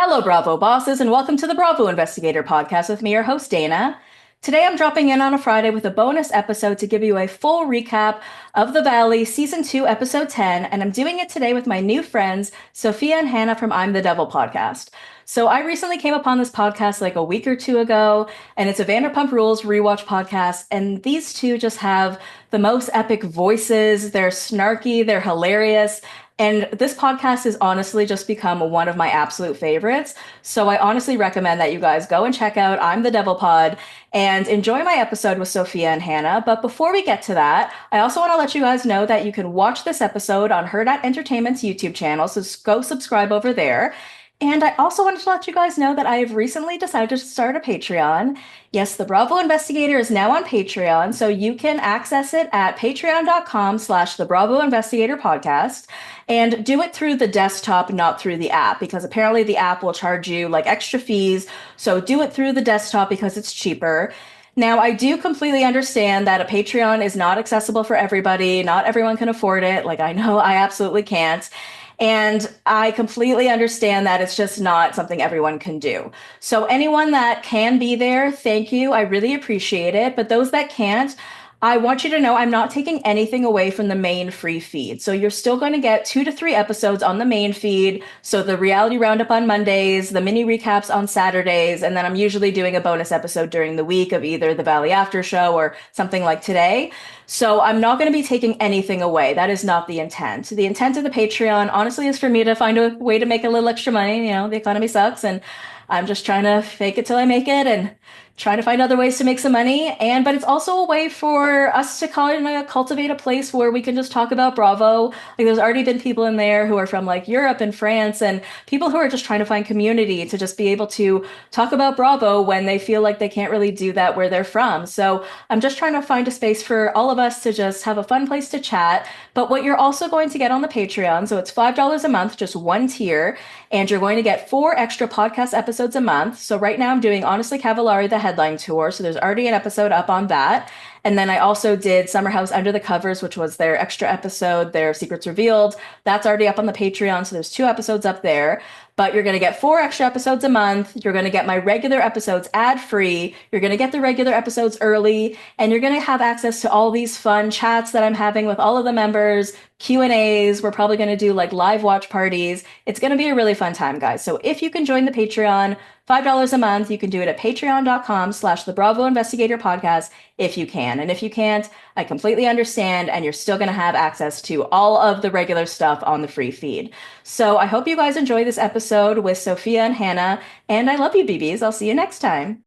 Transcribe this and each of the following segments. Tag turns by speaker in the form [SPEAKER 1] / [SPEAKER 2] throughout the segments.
[SPEAKER 1] Hello, Bravo bosses, and welcome to the Bravo Investigator Podcast with me, your host, Dana. Today, I'm dropping in on a Friday with a bonus episode to give you a full recap of The Valley Season 2, Episode 10, and I'm doing it today with my new friends, Sophia and Hannah from I'm the Devil podcast. So, I recently came upon this podcast like a week or two ago, and it's a Vanderpump Rules rewatch podcast, and these two just have the most epic voices. They're snarky, they're hilarious, and this podcast has honestly just become one of my absolute favorites. So I honestly recommend that you guys go and check out I'm the Devil Pod and enjoy my episode with Sophia and Hannah. But before we get to that, I also want to let you guys know that you can watch this episode on Hurrdat Entertainment's YouTube channel. So go subscribe over there. And I also wanted to let you guys know that I have recently decided to start a Patreon. Yes, the Bravo Investigator is now on Patreon, so you can access it at patreon.com/the Bravo Investigator Podcast. And do it through the desktop, not through the app, because apparently the app will charge you like extra fees. So do it through the desktop because it's cheaper. Now, I do completely understand that a Patreon is not accessible for everybody. Not everyone can afford it. Like, I know I absolutely can't. And I completely understand that it's just not something everyone can do. So, anyone that can be there, thank you. I really appreciate it. But those that can't, I want you to know I'm not taking anything away from the main free feed. So you're still going to get 2 to 3 episodes on the main feed. So the reality roundup on Mondays, the mini recaps on Saturdays, and then I'm usually doing a bonus episode during the week of either the Valley After Show or something like today. So I'm not going to be taking anything away. That is not the intent. The intent of the Patreon, honestly, is for me to find a way to make a little extra money. You know, the economy sucks, and I'm just trying to fake it till I make it and trying to find other ways to make some money. But it's also a way for us to kind of cultivate a place where we can just talk about Bravo. Like there's already been people in there who are from like Europe and France and people who are just trying to find community to just be able to talk about Bravo when they feel like they can't really do that where they're from. So I'm just trying to find a space for all of us to just have a fun place to chat. But what you're also going to get on the Patreon, so it's $5 a month, just one tier, and you're going to get 4 extra podcast episodes a month. So right now I'm doing Honestly Cavallari, the headline tour. So there's already an episode up on that. And then I also did Summer House Under the Covers, which was their extra episode, their Secrets Revealed. That's already up on the Patreon. So there's 2 episodes up there. But you're going to get 4 extra episodes a month. You're going to get my regular episodes ad free. You're going to get the regular episodes early. And you're going to have access to all these fun chats that I'm having with all of the members, Q&As. We're probably going to do like live watch parties. It's going to be a really fun time, guys. So if you can join the Patreon, $5 a month, you can do it at patreon.com/the Bravo Investigator Podcast if you can. And if you can't, I completely understand. And you're still going to have access to all of the regular stuff on the free feed. So I hope you guys enjoy this episode with Sophia and Hannah. And I love you, BBs. I'll see you next time.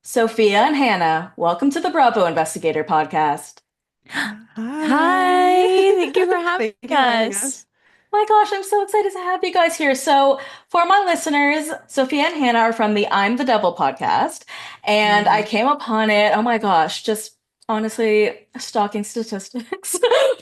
[SPEAKER 1] Sophia and Hannah, welcome to the Bravo Investigator Podcast.
[SPEAKER 2] Hi, thank you for having us.
[SPEAKER 1] My gosh, I'm so excited to have you guys here. So, for my listeners, Sophia and Hannah are from the I'm the Devil podcast, and I came upon it, oh my gosh, just honestly stalking statistics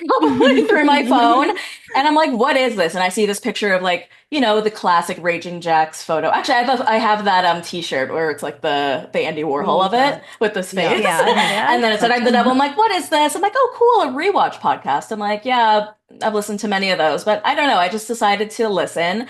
[SPEAKER 1] probably through my phone. And I'm like, what is this? And I see this picture of like, you know, the classic Raging Jax photo. Actually, I have that t-shirt where it's like the Andy Warhol of it with this face.
[SPEAKER 2] Yeah.
[SPEAKER 1] And then it said I'm the Devil. I'm like, what is this? I'm like, oh cool, a rewatch podcast. I'm like, yeah, I've listened to many of those, but I don't know. I just decided to listen.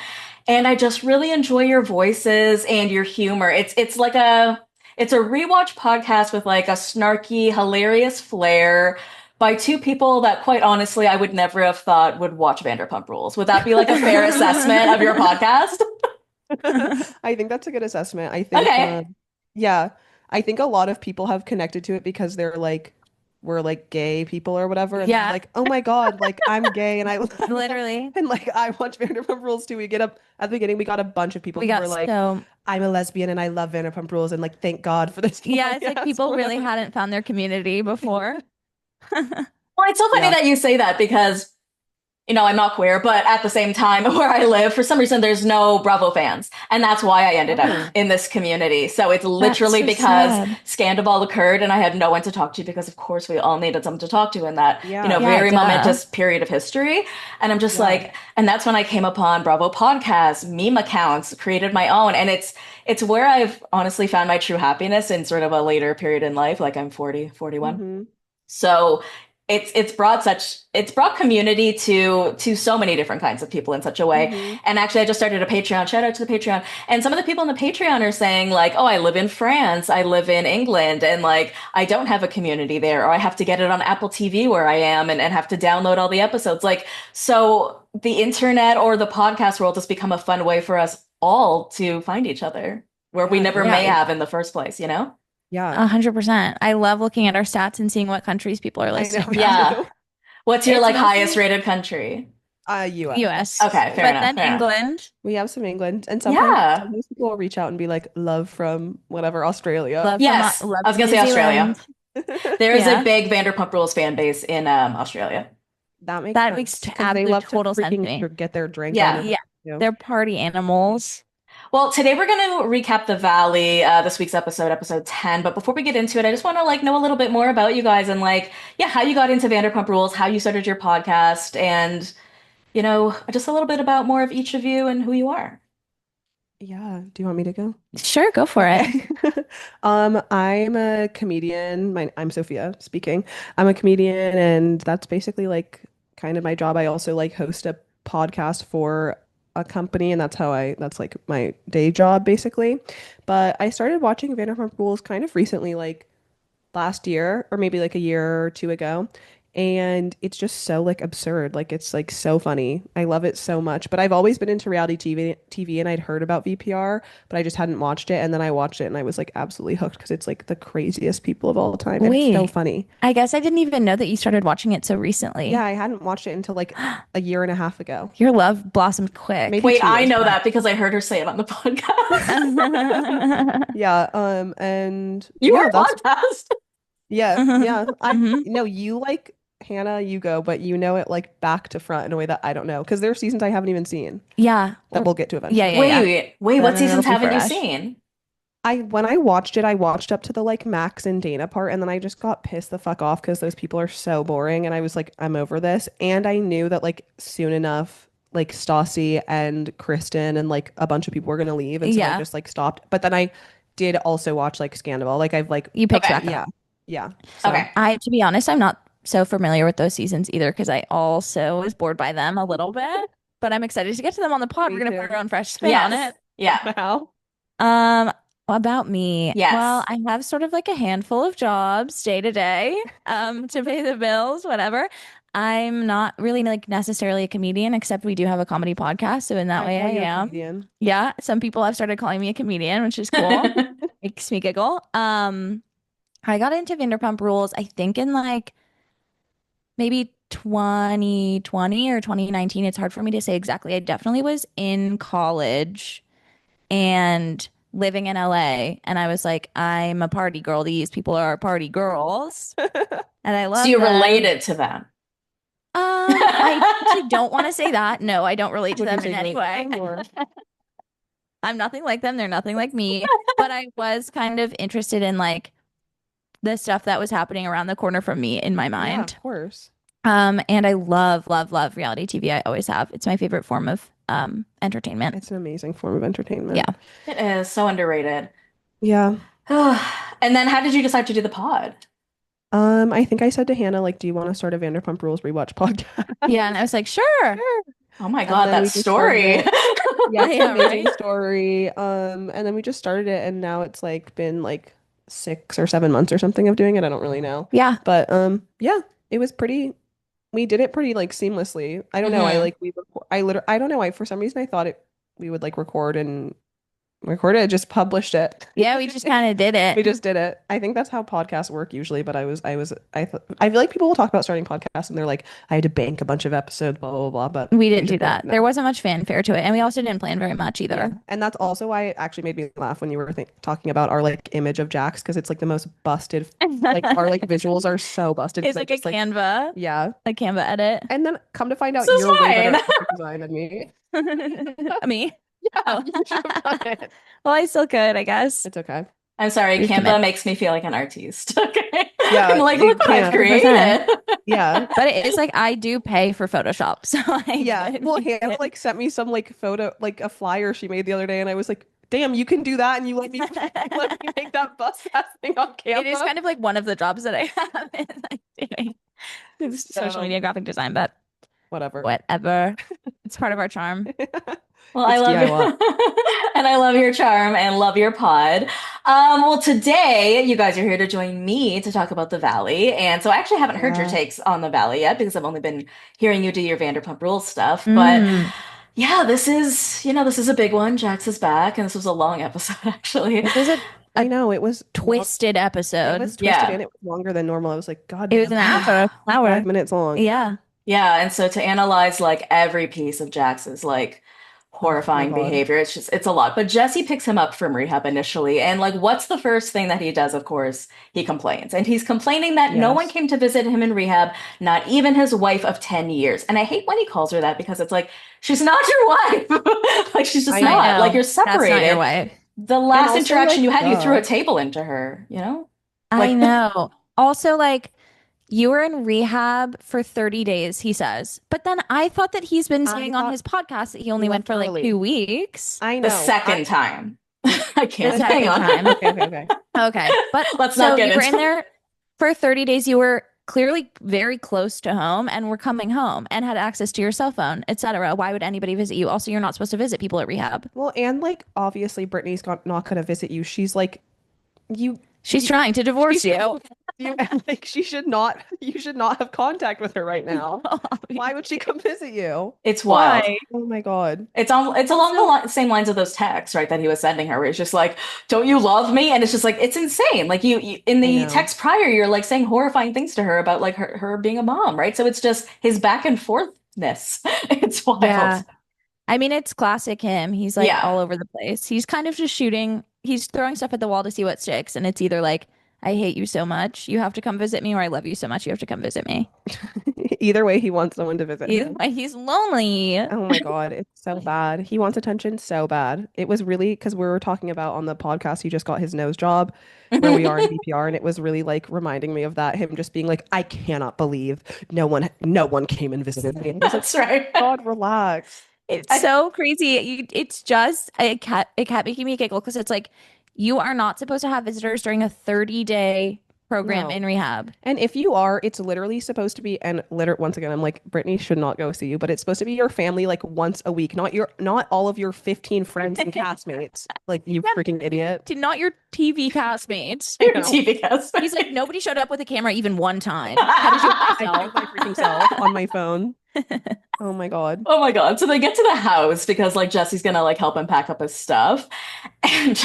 [SPEAKER 1] And I just really enjoy your voices and your humor. It's a rewatch podcast with like a snarky, hilarious flair by 2 people that quite honestly I would never have thought would watch Vanderpump Rules. Would that be like a fair assessment of your podcast?
[SPEAKER 3] I think that's a good assessment. I think,
[SPEAKER 1] Okay.
[SPEAKER 3] yeah, I think a lot of people have connected to it because they're like, we're like gay people or whatever. And
[SPEAKER 2] Yeah.
[SPEAKER 3] like, oh my God, like I'm gay and I
[SPEAKER 2] Literally.
[SPEAKER 3] and like I watch Vanderpump Rules too. We get up at the beginning, we got a bunch of people
[SPEAKER 2] We
[SPEAKER 3] who
[SPEAKER 2] got
[SPEAKER 3] were like,
[SPEAKER 2] so
[SPEAKER 3] I'm a lesbian and I love Vanderpump Rules and like thank God for this
[SPEAKER 2] yeah, it's like
[SPEAKER 3] podcast
[SPEAKER 2] people
[SPEAKER 3] or
[SPEAKER 2] really
[SPEAKER 3] whatever.
[SPEAKER 2] hadn't found their community before.
[SPEAKER 1] Well, it's so funny
[SPEAKER 3] Yeah.
[SPEAKER 1] that you say that because I'm not queer, but at the same time, where I live, for some reason, there's no Bravo fans. And that's why I ended
[SPEAKER 3] Oh.
[SPEAKER 1] up in this community. So it's
[SPEAKER 2] That's
[SPEAKER 1] literally
[SPEAKER 2] so
[SPEAKER 1] because
[SPEAKER 2] sad.
[SPEAKER 1] Scandal occurred and I had no one to talk to because, of course, we all needed someone to talk to in that,
[SPEAKER 3] Yeah.
[SPEAKER 2] Yeah,
[SPEAKER 1] very
[SPEAKER 2] duh.
[SPEAKER 1] momentous period of history. And I'm just
[SPEAKER 3] Yeah.
[SPEAKER 1] like, and that's when I came upon Bravo podcasts, meme accounts, created my own. And it's where I've honestly found my true happiness in sort of a later period in life. Like I'm 40, 41.
[SPEAKER 3] Mhm.
[SPEAKER 1] So it's brought community to so many different kinds of people in such a way.
[SPEAKER 3] Mhm.
[SPEAKER 1] And actually I just started a Patreon. Shout out to the Patreon. And some of the people in the Patreon are saying like, "Oh, I live in France, I live in England, and like I don't have a community there, or I have to get it on Apple TV where I am and have to download all the episodes." Like, so the internet or the podcast world has become a fun way for us all to find each other where we
[SPEAKER 3] Yeah,
[SPEAKER 1] never
[SPEAKER 2] Yeah.
[SPEAKER 1] may have in the first place,
[SPEAKER 3] Yeah.
[SPEAKER 2] 100%. I love looking at our stats and seeing what countries people are
[SPEAKER 3] I
[SPEAKER 2] listening
[SPEAKER 3] know.
[SPEAKER 2] from.
[SPEAKER 1] Yeah. What's your
[SPEAKER 2] It's
[SPEAKER 1] like
[SPEAKER 2] mostly-
[SPEAKER 1] highest rated country?
[SPEAKER 3] US.
[SPEAKER 2] US.
[SPEAKER 1] Okay, fair
[SPEAKER 2] But
[SPEAKER 1] enough,
[SPEAKER 2] then
[SPEAKER 1] fair enough.
[SPEAKER 2] England.
[SPEAKER 3] We have some England, and
[SPEAKER 1] Yeah.
[SPEAKER 3] sometimes people will reach out and be like, "Love from whatever Australia."
[SPEAKER 2] Love
[SPEAKER 1] Yes,
[SPEAKER 2] from, love
[SPEAKER 1] I was gonna
[SPEAKER 2] New
[SPEAKER 1] say Australia.
[SPEAKER 2] Zealand.
[SPEAKER 1] There is
[SPEAKER 2] Yeah.
[SPEAKER 1] a big Vanderpump Rules fan base in Australia.
[SPEAKER 3] That makes
[SPEAKER 2] That
[SPEAKER 3] sense,
[SPEAKER 2] makes
[SPEAKER 3] 'cause they
[SPEAKER 2] absolute
[SPEAKER 3] love to
[SPEAKER 2] total sense to
[SPEAKER 3] freaking
[SPEAKER 2] me.
[SPEAKER 3] get their drink
[SPEAKER 1] Yeah.
[SPEAKER 3] on
[SPEAKER 2] Yeah.
[SPEAKER 3] it.
[SPEAKER 2] They're party animals.
[SPEAKER 1] Well, today we're going to recap the Valley, this week's episode 10. But before we get into it, I just want to like know a little bit more about you guys and like, yeah, how you got into Vanderpump Rules, how you started your podcast, and just a little bit about more of each of you and who you are.
[SPEAKER 3] Yeah. Do you want me to go?
[SPEAKER 2] Sure, go for it.
[SPEAKER 3] Okay. I'm a comedian. I'm Sophia speaking. I'm a comedian, and that's basically like kind of my job. I also like host a podcast for a company, and that's like my day job basically. But I started watching Vanderpump Rules kind of recently, like last year or maybe like a year or two ago. And it's just so like absurd. Like it's like so funny. I love it so much. But I've always been into reality TV and I'd heard about VPR, but I just hadn't watched it. And then I watched it and I was like absolutely hooked because it's like the craziest people of all time. And it's so
[SPEAKER 2] Wait.
[SPEAKER 3] funny.
[SPEAKER 2] I guess I didn't even know that you started watching it so recently.
[SPEAKER 3] Yeah, I hadn't watched it until like a year and a half ago.
[SPEAKER 2] Your love blossomed quick.
[SPEAKER 3] Maybe
[SPEAKER 1] Wait,
[SPEAKER 3] 2
[SPEAKER 1] I
[SPEAKER 3] years.
[SPEAKER 1] know that because I heard her say it on the podcast.
[SPEAKER 3] Yeah, and
[SPEAKER 1] You
[SPEAKER 3] yeah,
[SPEAKER 1] were podcast.
[SPEAKER 3] yeah, yeah.
[SPEAKER 2] Mhm.
[SPEAKER 3] No, you like Hannah, you go, but you know it like back to front in a way that I don't know because there are seasons I haven't even seen
[SPEAKER 2] Yeah.
[SPEAKER 3] that we'll get to eventually.
[SPEAKER 2] Yeah, yeah,
[SPEAKER 1] Wait,
[SPEAKER 2] yeah.
[SPEAKER 1] wait,
[SPEAKER 2] But
[SPEAKER 1] what
[SPEAKER 2] then
[SPEAKER 1] seasons
[SPEAKER 2] it'll be
[SPEAKER 1] haven't you
[SPEAKER 2] fresh.
[SPEAKER 1] seen?
[SPEAKER 3] When I watched it, I watched up to the like Max and Dana part, and then I just got pissed the fuck off because those people are so boring, and I was like, I'm over this. And I knew that like soon enough, like Stassi and Kristen and like a bunch of people were gonna leave, and so I
[SPEAKER 2] Yeah.
[SPEAKER 3] just like stopped. But then I did also watch like Scandal. Like I've like
[SPEAKER 2] You picked
[SPEAKER 1] Okay.
[SPEAKER 2] back up.
[SPEAKER 3] yeah, yeah. So
[SPEAKER 1] Okay.
[SPEAKER 2] To be honest, I'm not so familiar with those seasons either because I also was bored by them a little bit. But I'm excited to get to them on the pod.
[SPEAKER 3] Me
[SPEAKER 2] We're gonna
[SPEAKER 3] too.
[SPEAKER 2] put our own fresh spin on
[SPEAKER 1] Yes.
[SPEAKER 2] it.
[SPEAKER 1] Yeah.
[SPEAKER 3] wow.
[SPEAKER 2] About me.
[SPEAKER 1] Yes.
[SPEAKER 2] Well, I have sort of like a handful of jobs day to day, to pay the bills, whatever. I'm not really like necessarily a comedian, except we do have a comedy podcast. So in that way,
[SPEAKER 3] call
[SPEAKER 2] I
[SPEAKER 3] you a
[SPEAKER 2] am.
[SPEAKER 3] comedian.
[SPEAKER 2] Yeah. Some people have started calling me a comedian, which is cool. Makes me giggle. I got into Vanderpump Rules, I think in like maybe 2020 or 2019. It's hard for me to say exactly. I definitely was in college and living in LA, and I was like, I'm a party girl. These people are party girls, and I love
[SPEAKER 1] So you
[SPEAKER 2] them.
[SPEAKER 1] related to them.
[SPEAKER 2] I actually don't want to say that. No, I don't relate to
[SPEAKER 3] Would you
[SPEAKER 2] them in
[SPEAKER 3] say
[SPEAKER 2] any
[SPEAKER 3] you like
[SPEAKER 2] way.
[SPEAKER 3] them, or-
[SPEAKER 2] I'm nothing like them. They're nothing like me. But I was kind of interested in like the stuff that was happening around the corner from me in my
[SPEAKER 3] Yeah,
[SPEAKER 2] mind.
[SPEAKER 3] of course.
[SPEAKER 2] And I love, love, love reality TV. I always have. It's my favorite form of entertainment.
[SPEAKER 3] It's an amazing form of entertainment.
[SPEAKER 2] Yeah.
[SPEAKER 1] It is so underrated.
[SPEAKER 3] Yeah.
[SPEAKER 1] And then how did you decide to do the pod?
[SPEAKER 3] I think I said to Hannah, like, do you want to start a Vanderpump Rules rewatch podcast?
[SPEAKER 2] Yeah, and I was like, sure.
[SPEAKER 1] Oh my
[SPEAKER 3] And
[SPEAKER 1] God,
[SPEAKER 3] then
[SPEAKER 1] that
[SPEAKER 3] we just
[SPEAKER 1] story.
[SPEAKER 3] started Yeah, it's
[SPEAKER 2] Yeah,
[SPEAKER 3] an amazing
[SPEAKER 2] right?
[SPEAKER 3] story. And then we just started it, and now it's like been like 6 or 7 months or something of doing it. I don't really know.
[SPEAKER 2] Yeah.
[SPEAKER 3] But yeah, it was pretty. We did it pretty like seamlessly. I don't know. I
[SPEAKER 1] Mhm.
[SPEAKER 3] like we. I literally. I don't know. For some reason I thought we would like record and recorded it, just published it.
[SPEAKER 2] Yeah, we just kind of did
[SPEAKER 3] We
[SPEAKER 2] it.
[SPEAKER 3] just did it. I think that's how podcasts work usually, but I feel like people will talk about starting podcasts and they're like, I had to bank a bunch of episodes, blah blah blah, but
[SPEAKER 2] We didn't do
[SPEAKER 3] just didn't.
[SPEAKER 2] that. There wasn't much fanfare to it, and we also didn't plan very much
[SPEAKER 3] Yeah.
[SPEAKER 2] either.
[SPEAKER 3] And that's also why it actually made me laugh when you were talking about our like image of Jax, because it's like the most busted, like our like visuals are so busted.
[SPEAKER 2] It's
[SPEAKER 3] 'cause I
[SPEAKER 2] like a
[SPEAKER 3] just, like,
[SPEAKER 2] Canva,
[SPEAKER 3] yeah.
[SPEAKER 2] a Canva edit.
[SPEAKER 3] And then come to find out
[SPEAKER 1] This is
[SPEAKER 3] you're way better
[SPEAKER 1] fine.
[SPEAKER 3] at graphic design than me.
[SPEAKER 2] Me?
[SPEAKER 3] Yeah,
[SPEAKER 2] Oh.
[SPEAKER 3] you should have done it.
[SPEAKER 2] Well, I still could, I guess.
[SPEAKER 3] It's okay.
[SPEAKER 1] I'm sorry,
[SPEAKER 2] Please
[SPEAKER 1] Canva
[SPEAKER 2] commit.
[SPEAKER 1] makes me feel like an artist. Okay.
[SPEAKER 3] Yeah,
[SPEAKER 1] I'm like,
[SPEAKER 3] it
[SPEAKER 1] look what I've
[SPEAKER 3] can.
[SPEAKER 1] created.
[SPEAKER 3] Yeah.
[SPEAKER 2] But it is like I do pay for Photoshop, so
[SPEAKER 3] Yeah. Well, Hannah like sent me some like photo, like a flyer she made the other day, and I was like, damn, you can do that, and you let me make that bus ass thing on Canva.
[SPEAKER 2] It is kind of like one of the jobs that I have in like doing social media graphic design, but
[SPEAKER 3] whatever.
[SPEAKER 2] whatever. It's part of our charm.
[SPEAKER 1] Well, I
[SPEAKER 3] It's
[SPEAKER 1] love
[SPEAKER 3] DIY.
[SPEAKER 1] and I love your charm and love your pod. Well, today you guys are here to join me to talk about the Valley, and so I actually haven't heard your
[SPEAKER 3] Yeah.
[SPEAKER 1] takes on the Valley yet because I've only been hearing you do your Vanderpump Rules stuff. But
[SPEAKER 2] Mm.
[SPEAKER 1] yeah, this is a big one. Jax is back, and this was a long episode actually.
[SPEAKER 2] This was a
[SPEAKER 3] I know it was
[SPEAKER 2] twisted
[SPEAKER 3] It
[SPEAKER 2] episode.
[SPEAKER 3] was twisted
[SPEAKER 1] Yeah.
[SPEAKER 3] and it was longer than normal. I was like, God,
[SPEAKER 2] It was an hour.
[SPEAKER 3] 5 minutes long.
[SPEAKER 2] Yeah.
[SPEAKER 1] Yeah, and so to analyze like every piece of Jax's like horrifying
[SPEAKER 3] God.
[SPEAKER 1] behavior, it's a lot. But Jesse picks him up from rehab initially, and like what's the first thing that he does? Of course, he complains. And he's complaining that no one
[SPEAKER 3] Yes.
[SPEAKER 1] came to visit him in rehab, not even his wife of 10 years. And I hate when he calls her that because it's like she's not your wife. Like she's just
[SPEAKER 3] I
[SPEAKER 1] not.
[SPEAKER 2] know.
[SPEAKER 1] Like you're
[SPEAKER 2] That's not your
[SPEAKER 1] separated.
[SPEAKER 2] wife.
[SPEAKER 1] The last
[SPEAKER 3] also,
[SPEAKER 1] interaction
[SPEAKER 3] like,
[SPEAKER 1] you had, you threw
[SPEAKER 3] duh.
[SPEAKER 1] a table into her, you know?
[SPEAKER 2] I
[SPEAKER 1] Like-
[SPEAKER 2] know. Also, like, you were in rehab for 30 days, he says. But then I thought that he's been
[SPEAKER 3] I
[SPEAKER 2] saying on
[SPEAKER 3] thought
[SPEAKER 2] his podcast that he only
[SPEAKER 3] he
[SPEAKER 2] went
[SPEAKER 3] left
[SPEAKER 2] for like
[SPEAKER 3] early.
[SPEAKER 2] 2 weeks.
[SPEAKER 3] I know.
[SPEAKER 1] The second time. I can't.
[SPEAKER 2] The
[SPEAKER 1] Hang
[SPEAKER 2] second
[SPEAKER 1] on.
[SPEAKER 2] time.
[SPEAKER 3] Okay.
[SPEAKER 2] Okay. But
[SPEAKER 1] Let's
[SPEAKER 2] so
[SPEAKER 1] not get
[SPEAKER 2] you were
[SPEAKER 1] into
[SPEAKER 2] in there for 30 days. You were clearly very close to home and were coming home and had access to your cell phone, etc. Why would anybody visit you? Also, you're not supposed to visit people at rehab.
[SPEAKER 3] Well, and like obviously Brittany's not gonna visit you. She's like,
[SPEAKER 2] She's trying to divorce you.
[SPEAKER 3] you like you should not have contact with her right now. Why would she come visit you?
[SPEAKER 1] It's wild.
[SPEAKER 2] Why?
[SPEAKER 3] Oh my God.
[SPEAKER 1] It's along the same lines of those texts, right, that he was sending her, where it's just like, "Don't you love me?" And it's just like it's insane. Like you in
[SPEAKER 3] I
[SPEAKER 1] the
[SPEAKER 3] know.
[SPEAKER 1] text prior, you're like saying horrifying things to her about like her being a mom, right? So it's just his back and forthness. It's wild.
[SPEAKER 2] Yeah. I mean, it's classic him. He's like
[SPEAKER 1] Yeah.
[SPEAKER 2] all over the place. He's kind of just shooting. He's throwing stuff at the wall to see what sticks. And it's either like, I hate you so much, you have to come visit me, or I love you so much, you have to come visit me.
[SPEAKER 3] Either way, he wants someone to visit him.
[SPEAKER 2] He's lonely.
[SPEAKER 3] Oh my God, it's so bad. He wants attention so bad. It was really because we were talking about on the podcast, he just got his nose job where we are in BPR, and it was really like reminding me of that. Him just being like, I cannot believe no one came and visited me. And I was like,
[SPEAKER 1] That's right.
[SPEAKER 3] God, relax.
[SPEAKER 2] It's so crazy. It's just it kept making me giggle because it's like you are not supposed to have visitors during a 30-day program
[SPEAKER 3] No.
[SPEAKER 2] in rehab.
[SPEAKER 3] And if you are, it's literally supposed to be, and once again, I'm like, Brittany should not go see you, but it's supposed to be your family like once a week, not all of your 15 friends and castmates. Like, you freaking idiot.
[SPEAKER 2] Not your TV castmates.
[SPEAKER 1] Your
[SPEAKER 3] No.
[SPEAKER 1] TV cast.
[SPEAKER 2] He's like, nobody showed up with a camera even one time. How did you
[SPEAKER 3] I
[SPEAKER 2] myself?
[SPEAKER 3] took my freaking self on my phone. Oh my God.
[SPEAKER 1] Oh my God. So they get to the house because like Jesse's gonna like help him pack up his stuff. And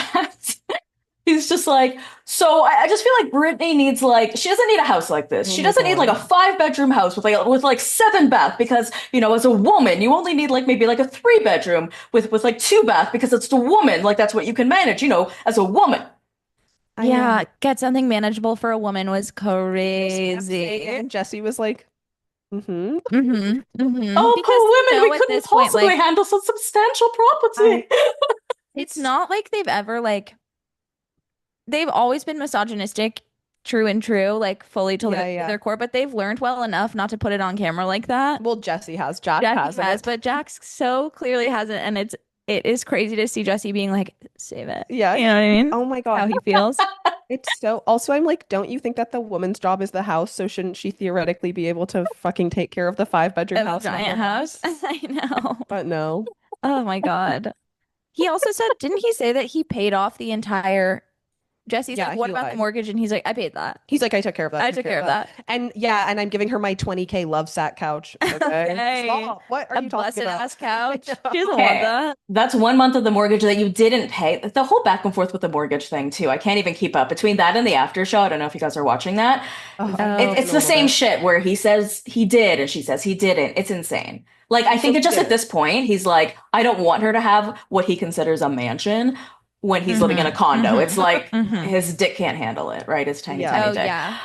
[SPEAKER 1] he's just like, so I just feel like Brittany needs like, she doesn't need a house like this.
[SPEAKER 3] Oh
[SPEAKER 1] She
[SPEAKER 3] my
[SPEAKER 1] doesn't need like a
[SPEAKER 3] God.
[SPEAKER 1] 5-bedroom house with like 7 bath because, you know, as a woman, you only need like maybe like a 3-bedroom with like 2 bath because it's the woman. Like that's what you can manage, you know, as a woman.
[SPEAKER 3] I
[SPEAKER 2] Yeah,
[SPEAKER 3] know.
[SPEAKER 2] get something manageable for a woman was crazy.
[SPEAKER 3] And Jesse was like, mm-hmm.
[SPEAKER 1] Oh,
[SPEAKER 2] Because
[SPEAKER 1] poor
[SPEAKER 2] you
[SPEAKER 1] women,
[SPEAKER 2] know
[SPEAKER 1] we
[SPEAKER 2] at
[SPEAKER 1] couldn't
[SPEAKER 2] this point,
[SPEAKER 1] possibly
[SPEAKER 2] like,
[SPEAKER 1] handle some substantial property.
[SPEAKER 2] it's not like they've ever like they've always been misogynistic, true, like fully to
[SPEAKER 3] Yeah.
[SPEAKER 2] their core, but they've learned well enough not to put it on camera like that.
[SPEAKER 3] Well, Jesse has. Jax
[SPEAKER 2] Jesse has,
[SPEAKER 3] hasn't.
[SPEAKER 2] but Jax so clearly hasn't, and it is crazy to see Jesse being like, save it.
[SPEAKER 3] Yeah.
[SPEAKER 2] You know what I mean?
[SPEAKER 3] Oh my
[SPEAKER 2] How
[SPEAKER 3] God.
[SPEAKER 2] he feels.
[SPEAKER 3] It's so. Also, I'm like, don't you think that the woman's job is the house? So shouldn't she theoretically be able to fucking take care of the 5-bedroom
[SPEAKER 2] Of a
[SPEAKER 3] house?
[SPEAKER 2] giant house. I know.
[SPEAKER 3] But no.
[SPEAKER 2] Oh my God. He also said, didn't he say that he paid off the entire Jesse's
[SPEAKER 3] Yeah,
[SPEAKER 2] like, what
[SPEAKER 3] he
[SPEAKER 2] about the
[SPEAKER 3] lied.
[SPEAKER 2] mortgage? And he's like, I paid that.
[SPEAKER 3] He's like, I took care of that.
[SPEAKER 2] I took care of that.
[SPEAKER 3] And yeah, and I'm giving her my 20K love sack couch. Okay.
[SPEAKER 2] Hey,
[SPEAKER 3] Stop. What are
[SPEAKER 2] a
[SPEAKER 3] you talking
[SPEAKER 2] busted
[SPEAKER 3] about?
[SPEAKER 2] ass couch.
[SPEAKER 3] I
[SPEAKER 2] She
[SPEAKER 3] know.
[SPEAKER 2] doesn't want
[SPEAKER 1] Hey,
[SPEAKER 2] that.
[SPEAKER 1] that's 1 month of the mortgage that you didn't pay. The whole back and forth with the mortgage thing, too. I can't even keep up. Between that and the after show, I don't know if you guys are watching that.
[SPEAKER 3] Oh, I
[SPEAKER 2] Oh.
[SPEAKER 3] haven't
[SPEAKER 1] It's
[SPEAKER 3] a
[SPEAKER 1] the
[SPEAKER 3] little
[SPEAKER 1] same
[SPEAKER 3] bit.
[SPEAKER 1] shit where he says he did and she says he didn't. It's insane. Like, I think
[SPEAKER 3] So
[SPEAKER 1] it just
[SPEAKER 3] he
[SPEAKER 1] at this point, he's like, I don't want her to have what he considers a mansion when he's living in a condo. It's like his dick can't handle it, right? His tiny,
[SPEAKER 3] Yeah.
[SPEAKER 1] tiny
[SPEAKER 2] Oh,
[SPEAKER 1] dick.
[SPEAKER 2] yeah.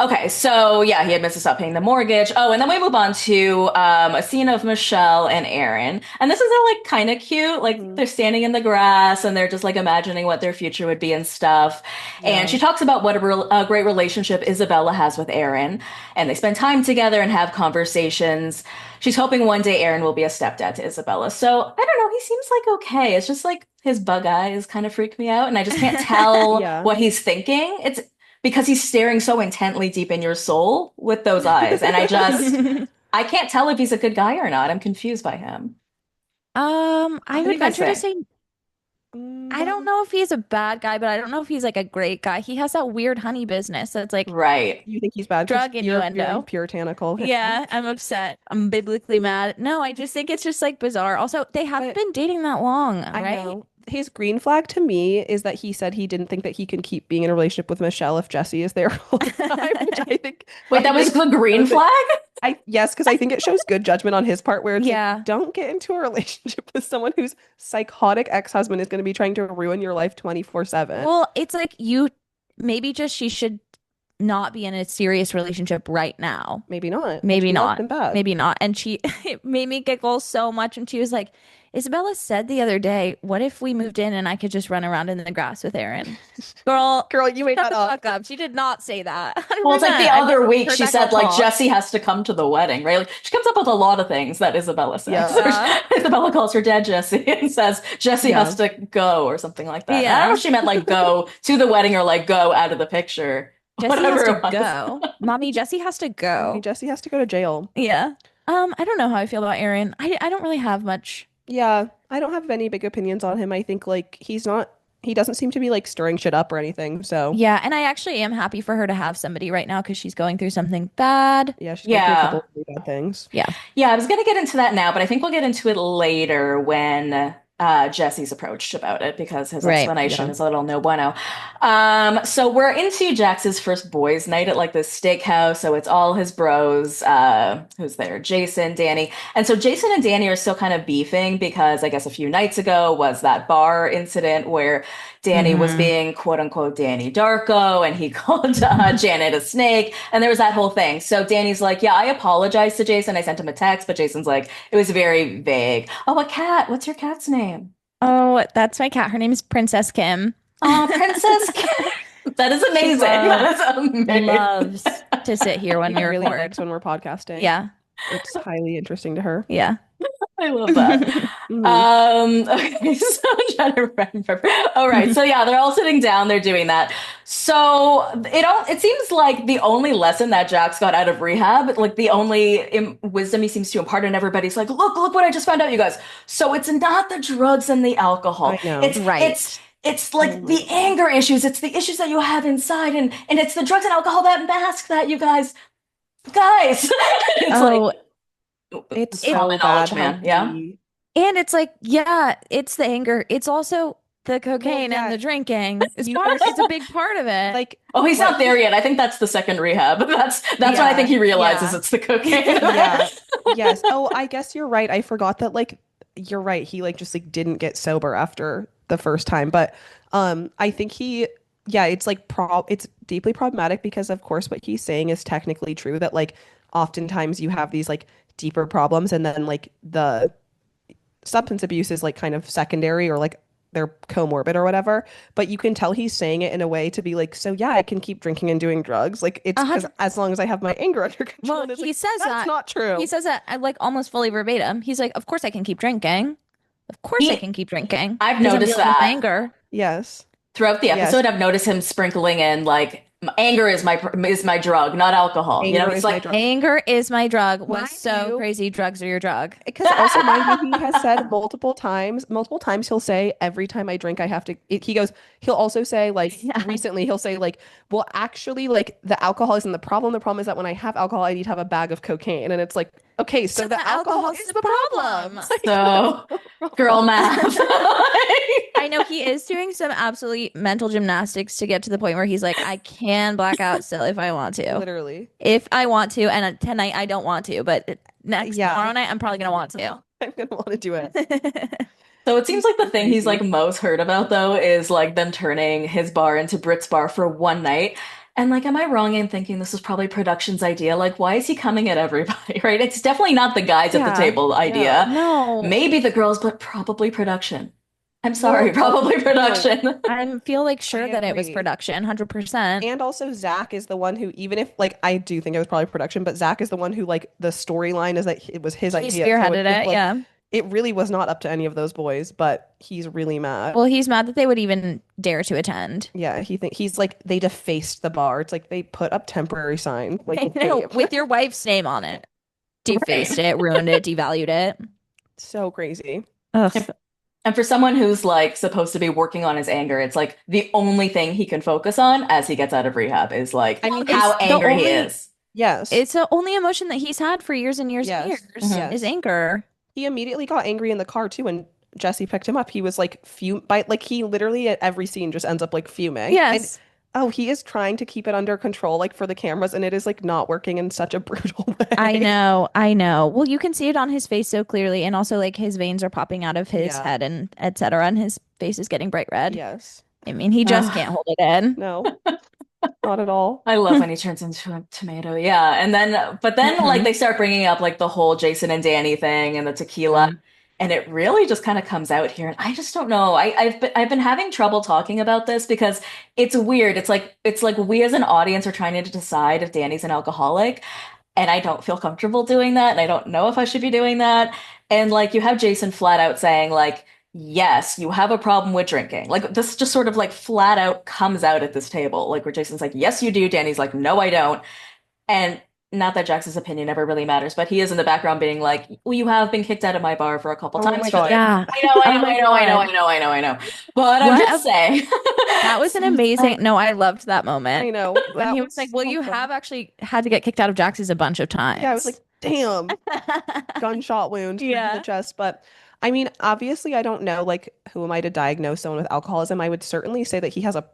[SPEAKER 1] Okay, so yeah, he admits to stop paying the mortgage. Oh, and then we move on to a scene of Michelle and Aaron. And this is like kind of cute. Like they're standing in the grass and they're just like imagining what their future would be and stuff. And she talks about what a great relationship Isabella has with Aaron. And they spend time together and have conversations. She's hoping one day Aaron will be a stepdad to Isabella. So I don't know, he seems like okay. It's just like his bug eyes kind of freak me out, and I just can't tell
[SPEAKER 3] Yeah.
[SPEAKER 1] what he's thinking. It's because he's staring so intently deep in your soul with those eyes. And I can't tell if he's a good guy or not. I'm confused by him.
[SPEAKER 2] I
[SPEAKER 1] What do you
[SPEAKER 2] would
[SPEAKER 1] guys
[SPEAKER 2] venture to
[SPEAKER 1] think?
[SPEAKER 2] say I don't know if he's a bad guy, but I don't know if he's like a great guy. He has that weird honey business that's like
[SPEAKER 1] Right.
[SPEAKER 3] You think he's bad? 'Cause
[SPEAKER 2] drug
[SPEAKER 3] you're
[SPEAKER 2] innuendo.
[SPEAKER 3] very puritanical.
[SPEAKER 2] Yeah, I'm upset. I'm biblically mad. No, I just think it's just like bizarre. Also, they haven't been dating that long,
[SPEAKER 3] I
[SPEAKER 2] right?
[SPEAKER 3] know. His green flag to me is that he said he didn't think that he can keep being in a relationship with Michelle if Jesse is there all the time, which I think.
[SPEAKER 1] Wait, that was the green flag?
[SPEAKER 3] Yes, because I think it shows good judgment on his part where it's
[SPEAKER 2] Yeah.
[SPEAKER 3] like, don't get into a relationship with someone whose psychotic ex-husband is going to be trying to ruin your life 24/7.
[SPEAKER 2] Well, it's like she should not be in a serious relationship right now.
[SPEAKER 3] Maybe not.
[SPEAKER 2] Maybe
[SPEAKER 3] She's
[SPEAKER 2] not.
[SPEAKER 3] been bad.
[SPEAKER 2] Maybe not. And it made me giggle so much. And she was like, Isabella said the other day, what if we moved in and I could just run around in the grass with Aaron? Girl,
[SPEAKER 3] You made
[SPEAKER 2] shut
[SPEAKER 3] that
[SPEAKER 2] the
[SPEAKER 3] up.
[SPEAKER 2] fuck up. She did not say that.
[SPEAKER 1] Well, it's like the
[SPEAKER 2] I've
[SPEAKER 1] other
[SPEAKER 2] never
[SPEAKER 1] week
[SPEAKER 2] heard
[SPEAKER 1] she
[SPEAKER 2] that
[SPEAKER 1] said
[SPEAKER 2] girl
[SPEAKER 1] like
[SPEAKER 2] talk.
[SPEAKER 1] Jesse has to come to the wedding, right? Like she comes up with a lot of things that Isabella says.
[SPEAKER 3] Yeah.
[SPEAKER 1] Isabella calls her dad Jesse and says Jesse has to go or something like that.
[SPEAKER 2] Yeah.
[SPEAKER 1] I don't know if she meant like go to the wedding or like go out of the picture.
[SPEAKER 2] Jesse
[SPEAKER 1] Whatever
[SPEAKER 2] has
[SPEAKER 1] it
[SPEAKER 2] to
[SPEAKER 1] was.
[SPEAKER 2] go. Mommy, Jesse has to
[SPEAKER 3] I
[SPEAKER 2] go.
[SPEAKER 3] mean, Jesse has to go to jail.
[SPEAKER 2] Yeah. I don't know how I feel about Aaron. I don't really have much.
[SPEAKER 3] Yeah, I don't have any big opinions on him. I think like he doesn't seem to be like stirring shit up or anything. So
[SPEAKER 2] Yeah, and I actually am happy for her to have somebody right now because she's going through something bad.
[SPEAKER 3] yeah, she's going through a
[SPEAKER 1] Yeah.
[SPEAKER 3] couple of really bad things.
[SPEAKER 2] Yeah.
[SPEAKER 1] Yeah, I was gonna get into that now, but I think we'll get into it later when Jesse's approached about it because his
[SPEAKER 2] Right,
[SPEAKER 1] explanation
[SPEAKER 3] yeah.
[SPEAKER 1] is a little no bueno. So we're into Jax's first boys' night at like this steakhouse. So it's all his bros. Who's there? Jason, Danny. And so Jason and Danny are still kind of beefing because I guess a few nights ago was that bar incident where Danny was being quote unquote Danny Darko and he called Janet a snake. And there was that whole thing. So Danny's like, yeah, I apologize to Jason. I sent him a text, but Jason's like, it was very vague. Oh, a cat. What's your cat's name?
[SPEAKER 2] Oh, that's my cat. Her name is Princess Kim.
[SPEAKER 1] Oh, Princess Kim. That is amazing. That is amazing.
[SPEAKER 2] Loves to sit here when we
[SPEAKER 3] really
[SPEAKER 2] record.
[SPEAKER 3] likes when we're podcasting.
[SPEAKER 2] Yeah.
[SPEAKER 3] It's highly interesting to her.
[SPEAKER 2] Yeah.
[SPEAKER 1] I love that. Okay, so I'm trying to remember. All right, so yeah, they're all sitting down, they're doing that. So it seems like the only lesson that Jax got out of rehab, like the only wisdom he seems to impart on everybody's like, look what I just found out, you guys. So it's not the drugs and the alcohol.
[SPEAKER 3] I know.
[SPEAKER 1] It's
[SPEAKER 2] Right.
[SPEAKER 1] It's like the anger issues. It's the issues that you have inside, and it's the drugs and alcohol that mask that, you guys. It's like
[SPEAKER 3] It's
[SPEAKER 1] so
[SPEAKER 3] so
[SPEAKER 1] knowledge,
[SPEAKER 3] bad,
[SPEAKER 1] man.
[SPEAKER 3] how
[SPEAKER 1] Yeah.
[SPEAKER 3] he-
[SPEAKER 2] And it's like, yeah, it's the anger. It's also the cocaine
[SPEAKER 3] yeah.
[SPEAKER 2] and the drinking. It's a big part of it.
[SPEAKER 3] like
[SPEAKER 1] Oh, he's not there yet. I think that's the second rehab. That's when I think he realizes
[SPEAKER 2] yeah.
[SPEAKER 1] it's the cocaine.
[SPEAKER 3] yeah. Yes. Oh, I guess you're right. I forgot that like you're right. He like just like didn't get sober after the first time. But I think it's like it's deeply problematic because of course what he's saying is technically true that like oftentimes you have these like deeper problems and then like the substance abuse is like kind of secondary or like they're comorbid or whatever, but you can tell he's saying it in a way to be like, so yeah, I can keep drinking and doing drugs. Like it's as long as I have my anger under control.
[SPEAKER 2] Well,
[SPEAKER 3] And it's
[SPEAKER 2] he
[SPEAKER 3] like,
[SPEAKER 2] says
[SPEAKER 3] that's
[SPEAKER 2] that.
[SPEAKER 3] not true.
[SPEAKER 2] He says that like almost fully verbatim. He's like, of course I can keep drinking. Of course I can keep drinking.
[SPEAKER 1] I've
[SPEAKER 2] 'Cause I'm
[SPEAKER 1] noticed
[SPEAKER 2] dealing with
[SPEAKER 1] that.
[SPEAKER 2] anger.
[SPEAKER 3] Yes.
[SPEAKER 1] Throughout the
[SPEAKER 3] Yes.
[SPEAKER 1] episode, I've noticed him sprinkling in like Anger is my drug, not alcohol. You know,
[SPEAKER 3] Anger
[SPEAKER 1] he's
[SPEAKER 3] is my
[SPEAKER 1] like,
[SPEAKER 3] drug.
[SPEAKER 2] Anger is my drug was
[SPEAKER 3] Mind
[SPEAKER 2] so
[SPEAKER 3] you-
[SPEAKER 2] crazy. Drugs are your drug.
[SPEAKER 3] Because also, mind you, he has said multiple times he'll say, every time I drink, I have to, he goes, he'll also say, like,
[SPEAKER 2] Yeah.
[SPEAKER 3] recently, he'll say, like, well, actually, like, the alcohol isn't the problem. The problem is that when I have alcohol, I need to have a bag of cocaine. And it's like, okay, so the alcohol is the problem.
[SPEAKER 1] so girl math.
[SPEAKER 2] I know he is doing some absolute mental gymnastics to get to the point where he's like, I can black out still if I want to.
[SPEAKER 3] Literally.
[SPEAKER 2] If I want to, and tonight I don't want to, but tomorrow night I'm probably gonna want to.
[SPEAKER 3] I'm gonna want to do it.
[SPEAKER 1] So it seems like the thing he's
[SPEAKER 3] Crazy.
[SPEAKER 1] like most hurt about though is like them turning his bar into Brit's bar for one night. And like, am I wrong in thinking this was probably production's idea? Like, why is he coming at everybody, right? It's definitely not the guys at the
[SPEAKER 2] Yeah.
[SPEAKER 1] table idea.
[SPEAKER 2] No,
[SPEAKER 1] Maybe the girls, but probably production. I'm sorry, probably production.
[SPEAKER 2] I feel like sure
[SPEAKER 3] I
[SPEAKER 2] that it was
[SPEAKER 3] agree.
[SPEAKER 2] production, 100%.
[SPEAKER 3] And also, Zach is the one who, even if, like, I do think it was probably production, but Zach is the one who, like, the storyline is that it was his
[SPEAKER 2] He
[SPEAKER 3] idea.
[SPEAKER 2] spearheaded
[SPEAKER 3] it's
[SPEAKER 2] it,
[SPEAKER 3] like,
[SPEAKER 2] yeah.
[SPEAKER 3] It really was not up to any of those boys, but he's really mad.
[SPEAKER 2] Well, he's mad that they would even dare to attend.
[SPEAKER 3] Yeah, he's like, they defaced the bar. It's like they put up temporary signs, like,
[SPEAKER 2] I know, with your wife's name on it. Defaced it, ruined it, devalued it.
[SPEAKER 3] so crazy.
[SPEAKER 2] Ugh.
[SPEAKER 1] And for someone who's like supposed to be working on his anger, it's like the only thing he can focus on as he gets out of rehab is like
[SPEAKER 3] I mean,
[SPEAKER 1] how
[SPEAKER 2] it's the
[SPEAKER 1] angry he
[SPEAKER 2] only-
[SPEAKER 1] is.
[SPEAKER 3] Yes.
[SPEAKER 2] It's the only emotion that he's had for years and years and
[SPEAKER 3] Yes.
[SPEAKER 2] years
[SPEAKER 3] Yes.
[SPEAKER 2] is anger.
[SPEAKER 3] He immediately got angry in the car too when Jesse picked him up. He was like he literally at every scene just ends up like fuming.
[SPEAKER 2] Yes.
[SPEAKER 3] And he is trying to keep it under control, like for the cameras, and it is like not working in such a brutal way.
[SPEAKER 2] I know. Well, you can see it on his face so clearly, and also like his veins are popping out of his
[SPEAKER 3] Yeah.
[SPEAKER 2] head and etc. And his face is getting bright red.
[SPEAKER 3] Yes.
[SPEAKER 2] I mean, he just can't hold it in.
[SPEAKER 3] No. Not at all.
[SPEAKER 1] I love when he turns into a tomato. Yeah. And then, but then like they start bringing up like the whole Jason and Danny thing and the tequila. And it really just kind of comes out here. And I just don't know. I've been having trouble talking about this because it's weird. It's like we as an audience are trying to decide if Danny's an alcoholic. And I don't feel comfortable doing that. And I don't know if I should be doing that. And like you have Jason flat out saying like, yes, you have a problem with drinking. Like this just sort of like flat out comes out at this table. Like where Jason's like, yes, you do. Danny's like, no, I don't. And not that Jax's opinion ever really matters, but he is in the background being like, well, you have been kicked out of my bar for a couple
[SPEAKER 3] Oh
[SPEAKER 1] times
[SPEAKER 3] my
[SPEAKER 1] for
[SPEAKER 3] God.
[SPEAKER 1] this.
[SPEAKER 2] Yeah.
[SPEAKER 1] I know. But I'm
[SPEAKER 2] What
[SPEAKER 1] just saying.
[SPEAKER 2] That was an amazing. No, I loved that moment.
[SPEAKER 3] I know.
[SPEAKER 2] When
[SPEAKER 3] That
[SPEAKER 2] he was like, well,
[SPEAKER 3] so
[SPEAKER 2] you
[SPEAKER 3] fun.
[SPEAKER 2] have actually had to get kicked out of Jax's a bunch of times.
[SPEAKER 3] Yeah, I was like, damn, gunshot wound to
[SPEAKER 2] Yeah.
[SPEAKER 3] the chest. But I mean, obviously, I don't know, like, who am I to diagnose someone with alcoholism? I would certainly say that he has a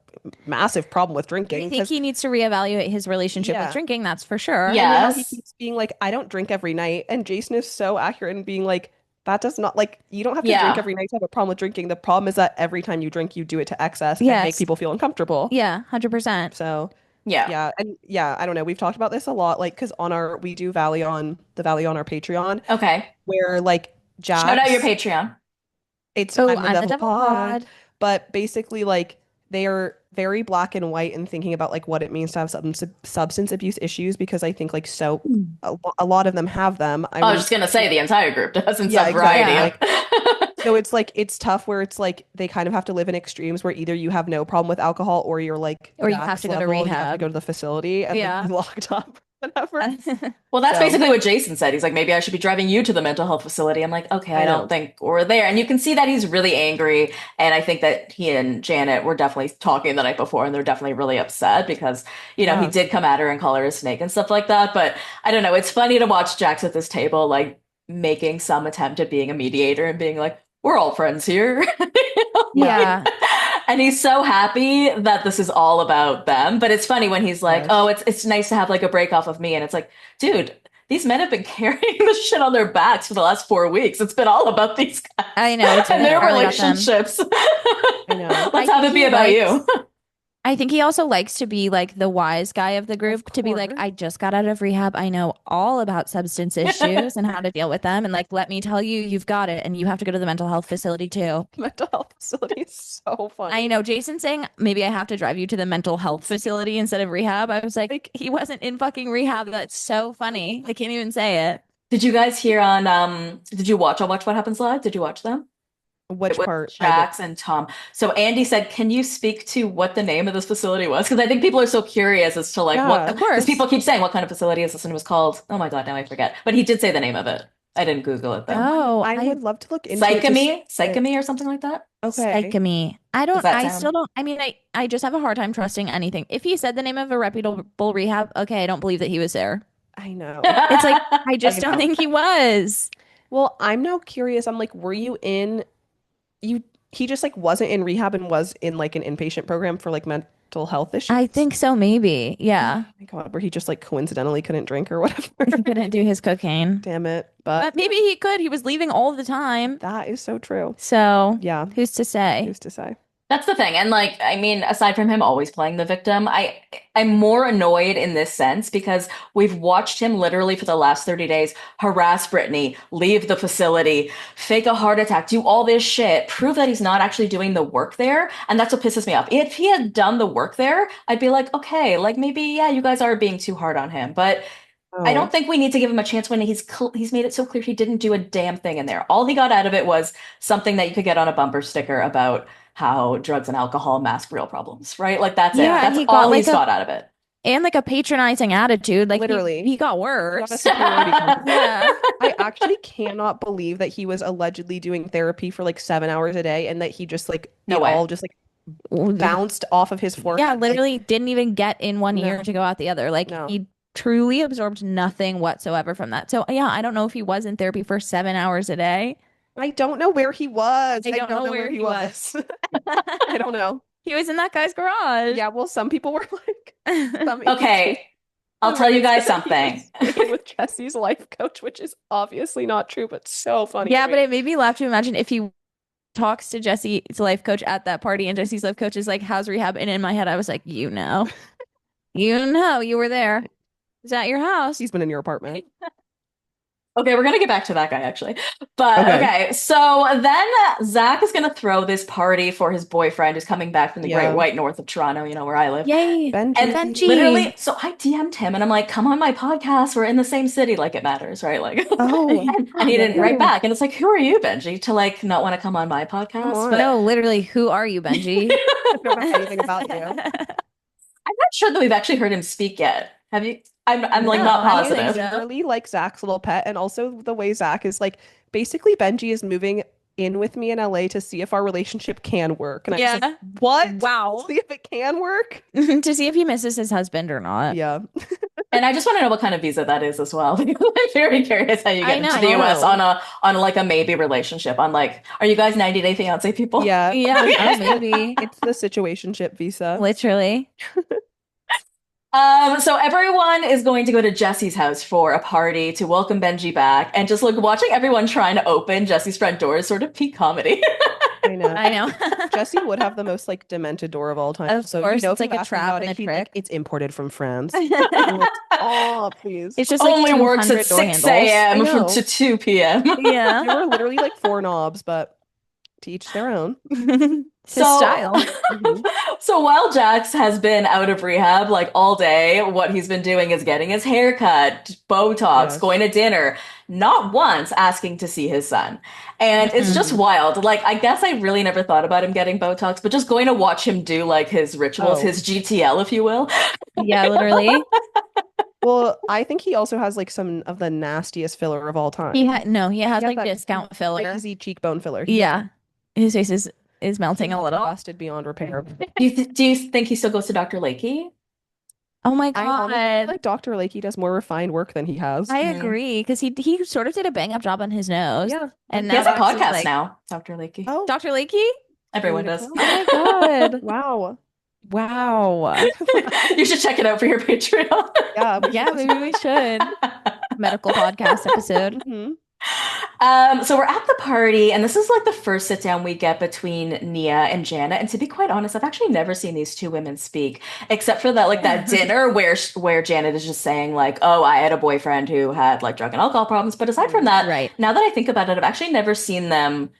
[SPEAKER 3] massive problem with
[SPEAKER 2] I
[SPEAKER 3] drinking.
[SPEAKER 2] think
[SPEAKER 3] 'Cause-
[SPEAKER 2] he needs to reevaluate his relationship
[SPEAKER 3] Yeah.
[SPEAKER 2] with drinking. That's for sure.
[SPEAKER 1] Yeah.
[SPEAKER 3] and how he
[SPEAKER 1] Yes.
[SPEAKER 3] keeps being like, I don't drink every night. And Jason is so accurate in being like, that does not, like, you don't have to
[SPEAKER 1] Yeah.
[SPEAKER 3] drink every night to have a problem with drinking. The problem is that every time you drink, you do it to excess and
[SPEAKER 2] Yes.
[SPEAKER 3] make people feel uncomfortable.
[SPEAKER 2] Yeah, 100%.
[SPEAKER 3] So,
[SPEAKER 1] Yeah.
[SPEAKER 3] yeah. And yeah, I don't know. We've talked about this a lot, like, because we do the Valley on our Patreon,
[SPEAKER 1] Okay.
[SPEAKER 3] where like Jax.
[SPEAKER 1] Shout out your Patreon.
[SPEAKER 3] It's
[SPEAKER 2] Oh,
[SPEAKER 3] I'm the Devil
[SPEAKER 2] Devil
[SPEAKER 3] Pod.
[SPEAKER 2] Pod.
[SPEAKER 3] But basically, like, they are very black and white in thinking about like what it means to have substance abuse issues, because I think like a lot of them have them.
[SPEAKER 1] I was just gonna say the entire group does in
[SPEAKER 3] Yeah,
[SPEAKER 1] some variety.
[SPEAKER 3] exactly. So it's like it's tough where it's like they kind of have to live in extremes where either you have no problem with alcohol or you're like
[SPEAKER 2] Or you
[SPEAKER 3] Jax
[SPEAKER 2] have to go to
[SPEAKER 3] level, you have to
[SPEAKER 2] rehab.
[SPEAKER 3] go to the facility and
[SPEAKER 2] Yeah.
[SPEAKER 3] like, be locked up. Whatever.
[SPEAKER 1] Well, that's
[SPEAKER 3] So-
[SPEAKER 1] basically what Jason said. He's like, maybe I should be driving you to the mental health facility. I'm like, okay, I
[SPEAKER 3] I know.
[SPEAKER 1] don't think we're there. And you can see that he's really angry. And I think that he and Janet were definitely talking the night before, and they're definitely really upset because, you know, he
[SPEAKER 3] Yeah.
[SPEAKER 1] did come at her and call her a snake and stuff like that. But I don't know. It's funny to watch Jax at this table, like making some attempt at being a mediator and being like, we're all friends here.
[SPEAKER 2] Yeah.
[SPEAKER 1] And he's so happy that this is all about them. But it's funny when he's like,
[SPEAKER 3] Yes.
[SPEAKER 1] oh, it's nice to have like a break off of me. And it's like, dude, these men have been carrying this shit on their backs for the last 4 weeks. It's been all about these guys
[SPEAKER 2] I know. It's
[SPEAKER 1] and their
[SPEAKER 2] all about them.
[SPEAKER 1] relationships.
[SPEAKER 3] I know.
[SPEAKER 1] Let's
[SPEAKER 2] I
[SPEAKER 1] have it
[SPEAKER 2] think
[SPEAKER 1] be
[SPEAKER 2] he
[SPEAKER 1] about
[SPEAKER 2] likes-
[SPEAKER 1] you.
[SPEAKER 2] I think he also likes to be like the wise guy of the group, to be like,
[SPEAKER 3] course.
[SPEAKER 2] I just got out of rehab. I know all about substance issues and how to deal with them. And like, let me tell you, you've got it. And you have to go to the mental health facility too.
[SPEAKER 3] Mental health facility is so funny.
[SPEAKER 2] I know Jason saying, maybe I have to drive you to the mental health facility instead of rehab. I was like, he wasn't in fucking rehab. That's so funny. I can't even say it.
[SPEAKER 1] Did you guys hear on did you watch What Happens Live? Did you watch them?
[SPEAKER 3] Which
[SPEAKER 1] It was
[SPEAKER 3] part?
[SPEAKER 1] Jax and Tom. So Andy said, "Can you speak to what the name of this facility was?" Because I think people are so curious as to like what,
[SPEAKER 3] Yeah.
[SPEAKER 2] Of
[SPEAKER 1] because
[SPEAKER 2] course.
[SPEAKER 1] people keep saying what kind of facility is this, and it was called. Oh my God, now I forget. But he did say the name of it. I didn't Google it though.
[SPEAKER 2] Oh,
[SPEAKER 3] I would love to look into it.
[SPEAKER 1] Psychomy or something like that.
[SPEAKER 3] Okay.
[SPEAKER 2] Psychomy.
[SPEAKER 1] Does that
[SPEAKER 2] I still
[SPEAKER 1] sound?
[SPEAKER 2] don't, I mean, I just have a hard time trusting anything. If he said the name of a reputable rehab, okay, I don't believe that he was there.
[SPEAKER 3] I know.
[SPEAKER 2] It's like, I just
[SPEAKER 3] I
[SPEAKER 2] don't
[SPEAKER 3] know.
[SPEAKER 2] think he was.
[SPEAKER 3] Well, I'm now curious. I'm like, were you in you he just like wasn't in rehab and was in like an inpatient program for like mental health issues?
[SPEAKER 2] I think so, maybe. Yeah.
[SPEAKER 3] Oh my God, where he just like coincidentally couldn't drink or whatever.
[SPEAKER 2] He couldn't do his cocaine.
[SPEAKER 3] Damn it.
[SPEAKER 2] But
[SPEAKER 3] But
[SPEAKER 2] maybe he could. He was leaving all the time.
[SPEAKER 3] that is so true.
[SPEAKER 2] So,
[SPEAKER 3] Yeah.
[SPEAKER 2] who's to say?
[SPEAKER 3] Who's to say?
[SPEAKER 1] That's the thing. And like, I mean, aside from him always playing the victim, I'm more annoyed in this sense because we've watched him literally for the last 30 days harass Brittany, leave the facility, fake a heart attack, do all this shit, prove that he's not actually doing the work there. And that's what pisses me off. If he had done the work there, I'd be like, okay, like maybe, yeah, you guys are being too hard on him. But I don't think we need to give him a chance when he's made it so clear he didn't do a damn thing in there. All he got out of it was something that you could get on a bumper sticker about how drugs and alcohol mask real problems, right? Like that's it.
[SPEAKER 2] Yeah, and
[SPEAKER 1] That's
[SPEAKER 2] he got
[SPEAKER 1] all
[SPEAKER 2] like
[SPEAKER 1] he's got out of it.
[SPEAKER 2] and like a patronizing attitude. Like
[SPEAKER 3] Literally.
[SPEAKER 2] he got
[SPEAKER 3] He
[SPEAKER 2] worse.
[SPEAKER 3] got a superiority complex.
[SPEAKER 2] Yeah.
[SPEAKER 3] I actually cannot believe that he was allegedly doing therapy for like 7 hours a day and that he just like
[SPEAKER 1] No
[SPEAKER 3] it
[SPEAKER 1] way.
[SPEAKER 3] all just like bounced off of his forehead.
[SPEAKER 2] Yeah,
[SPEAKER 3] Like,
[SPEAKER 2] literally didn't even get in one ear
[SPEAKER 3] No.
[SPEAKER 2] to go out the other. Like
[SPEAKER 3] No.
[SPEAKER 2] he truly absorbed nothing whatsoever from that. So yeah, I don't know if he was in therapy for 7 hours a day.
[SPEAKER 3] I don't know where he was.
[SPEAKER 2] I don't know where he was.
[SPEAKER 3] I don't know.
[SPEAKER 2] He was in that guy's garage.
[SPEAKER 3] Yeah, well, some people were like, some
[SPEAKER 1] Okay, I'll tell you guys something.
[SPEAKER 3] Staying with Jesse's life coach, which is obviously not true, but so funny.
[SPEAKER 2] Yeah,
[SPEAKER 3] to
[SPEAKER 2] but
[SPEAKER 3] me.
[SPEAKER 2] it made me laugh to imagine if he talks to Jesse's life coach at that party and Jesse's life coach is like, "How's rehab?" And in my head, I was like, you were there. Is that your house?
[SPEAKER 3] He's been in your apartment.
[SPEAKER 1] Okay, we're gonna get back to that guy actually. But okay, so then Zach is gonna throw this party for his boyfriend who's coming back from the
[SPEAKER 3] Yeah.
[SPEAKER 1] Great White North of Toronto, you know, where I live.
[SPEAKER 2] Yay.
[SPEAKER 3] Benji.
[SPEAKER 1] And
[SPEAKER 2] Benji.
[SPEAKER 1] literally, so I DM'd him and I'm like, come on my podcast. We're in the same city. Like it matters, right? Like,
[SPEAKER 3] Oh.
[SPEAKER 1] and he didn't write back. And it's like, who are you, Benji, to like not want to come on my podcast?
[SPEAKER 3] Come on.
[SPEAKER 1] But
[SPEAKER 2] No, literally, who are you, Benji?
[SPEAKER 3] I don't know anything about you.
[SPEAKER 1] I'm not sure that we've actually heard him speak yet. Have you? I'm like
[SPEAKER 2] No,
[SPEAKER 1] not
[SPEAKER 2] I don't think
[SPEAKER 1] positive.
[SPEAKER 2] so.
[SPEAKER 3] Really like Zach's little pet, and also the way Zach is like basically Benji is moving in with me in LA to see if our relationship can work. And I was like, what?
[SPEAKER 2] Wow.
[SPEAKER 3] See if it can work?
[SPEAKER 2] To see if he misses his husband or not.
[SPEAKER 3] Yeah.
[SPEAKER 1] And I just want to know what kind of visa that is as well. I'm very curious how you
[SPEAKER 2] I
[SPEAKER 1] get
[SPEAKER 2] know.
[SPEAKER 1] into the US on like a maybe relationship. On like, are you guys 90-day fiance people?
[SPEAKER 3] Yeah.
[SPEAKER 2] Yeah, maybe.
[SPEAKER 3] It's the situationship visa.
[SPEAKER 2] Literally.
[SPEAKER 1] So everyone is going to go to Jesse's house for a party to welcome Benji back, and just like watching everyone trying to open Jesse's front door is sort of peak comedy.
[SPEAKER 3] I know.
[SPEAKER 2] I know.
[SPEAKER 3] Jesse would have the most like demented door of all time.
[SPEAKER 2] Of
[SPEAKER 3] So
[SPEAKER 2] course,
[SPEAKER 3] you know,
[SPEAKER 2] it's
[SPEAKER 3] if
[SPEAKER 2] like
[SPEAKER 3] you
[SPEAKER 2] a
[SPEAKER 3] ask him
[SPEAKER 2] trap
[SPEAKER 3] about
[SPEAKER 2] and
[SPEAKER 3] it,
[SPEAKER 2] a
[SPEAKER 3] he's like,
[SPEAKER 2] trick.
[SPEAKER 3] it's imported from France. I'm like, oh, please.
[SPEAKER 2] It's just like
[SPEAKER 1] Only works at
[SPEAKER 2] 200 door
[SPEAKER 1] 6
[SPEAKER 2] handles.
[SPEAKER 1] a.m.
[SPEAKER 3] I know.
[SPEAKER 1] to 2 p.m.
[SPEAKER 2] Yeah.
[SPEAKER 3] There were literally like 4 knobs, but to each their own.
[SPEAKER 2] It's his style.
[SPEAKER 3] Mhm.
[SPEAKER 1] So while Jax has been out of rehab like all day, what he's been doing is getting his hair cut, Botox,
[SPEAKER 3] Yes.
[SPEAKER 1] going to dinner, not once asking to see his son. And it's just wild. Like, I guess I really never thought about him getting Botox, but just going to watch him do like his rituals,
[SPEAKER 3] Oh.
[SPEAKER 1] his GTL, if you will.
[SPEAKER 2] Yeah, literally.
[SPEAKER 3] Well, I think he also has like some of the nastiest filler of all time.
[SPEAKER 2] He has
[SPEAKER 3] Yeah,
[SPEAKER 2] like
[SPEAKER 3] that
[SPEAKER 2] discount filler.
[SPEAKER 3] crazy cheekbone filler.
[SPEAKER 2] Yeah. His face is melting a little.
[SPEAKER 3] Busted beyond repair.
[SPEAKER 1] Do you think he still goes to Dr. Lakey?
[SPEAKER 2] Oh my
[SPEAKER 3] I honestly feel
[SPEAKER 2] God.
[SPEAKER 3] like Dr. Lakey does more refined work than he has.
[SPEAKER 2] I
[SPEAKER 1] Mhm.
[SPEAKER 2] agree because he sort of did a bang up job on his nose.
[SPEAKER 3] Yeah.
[SPEAKER 2] And
[SPEAKER 1] He
[SPEAKER 2] now
[SPEAKER 1] has a
[SPEAKER 2] Dax is
[SPEAKER 1] podcast
[SPEAKER 2] like,
[SPEAKER 1] now, Dr. Lakey.
[SPEAKER 3] Oh,
[SPEAKER 2] Dr. Lakey?
[SPEAKER 1] Everyone
[SPEAKER 3] there you
[SPEAKER 1] does.
[SPEAKER 3] go.
[SPEAKER 2] Oh my God.
[SPEAKER 3] Wow.
[SPEAKER 2] Wow.
[SPEAKER 1] You should check it out for your Patreon.
[SPEAKER 3] Yeah.
[SPEAKER 2] Yeah, maybe we should. Medical podcast episode.
[SPEAKER 3] Mhm.
[SPEAKER 1] So we're at the party, and this is like the first sit down we get between Nia and Janet. And to be quite honest, I've actually never seen these two women speak, except for that dinner where Janet is just saying like, "Oh, I had a boyfriend who had like drug and alcohol problems." But aside from that,
[SPEAKER 2] Right.
[SPEAKER 1] now that I think about it, I've actually never seen them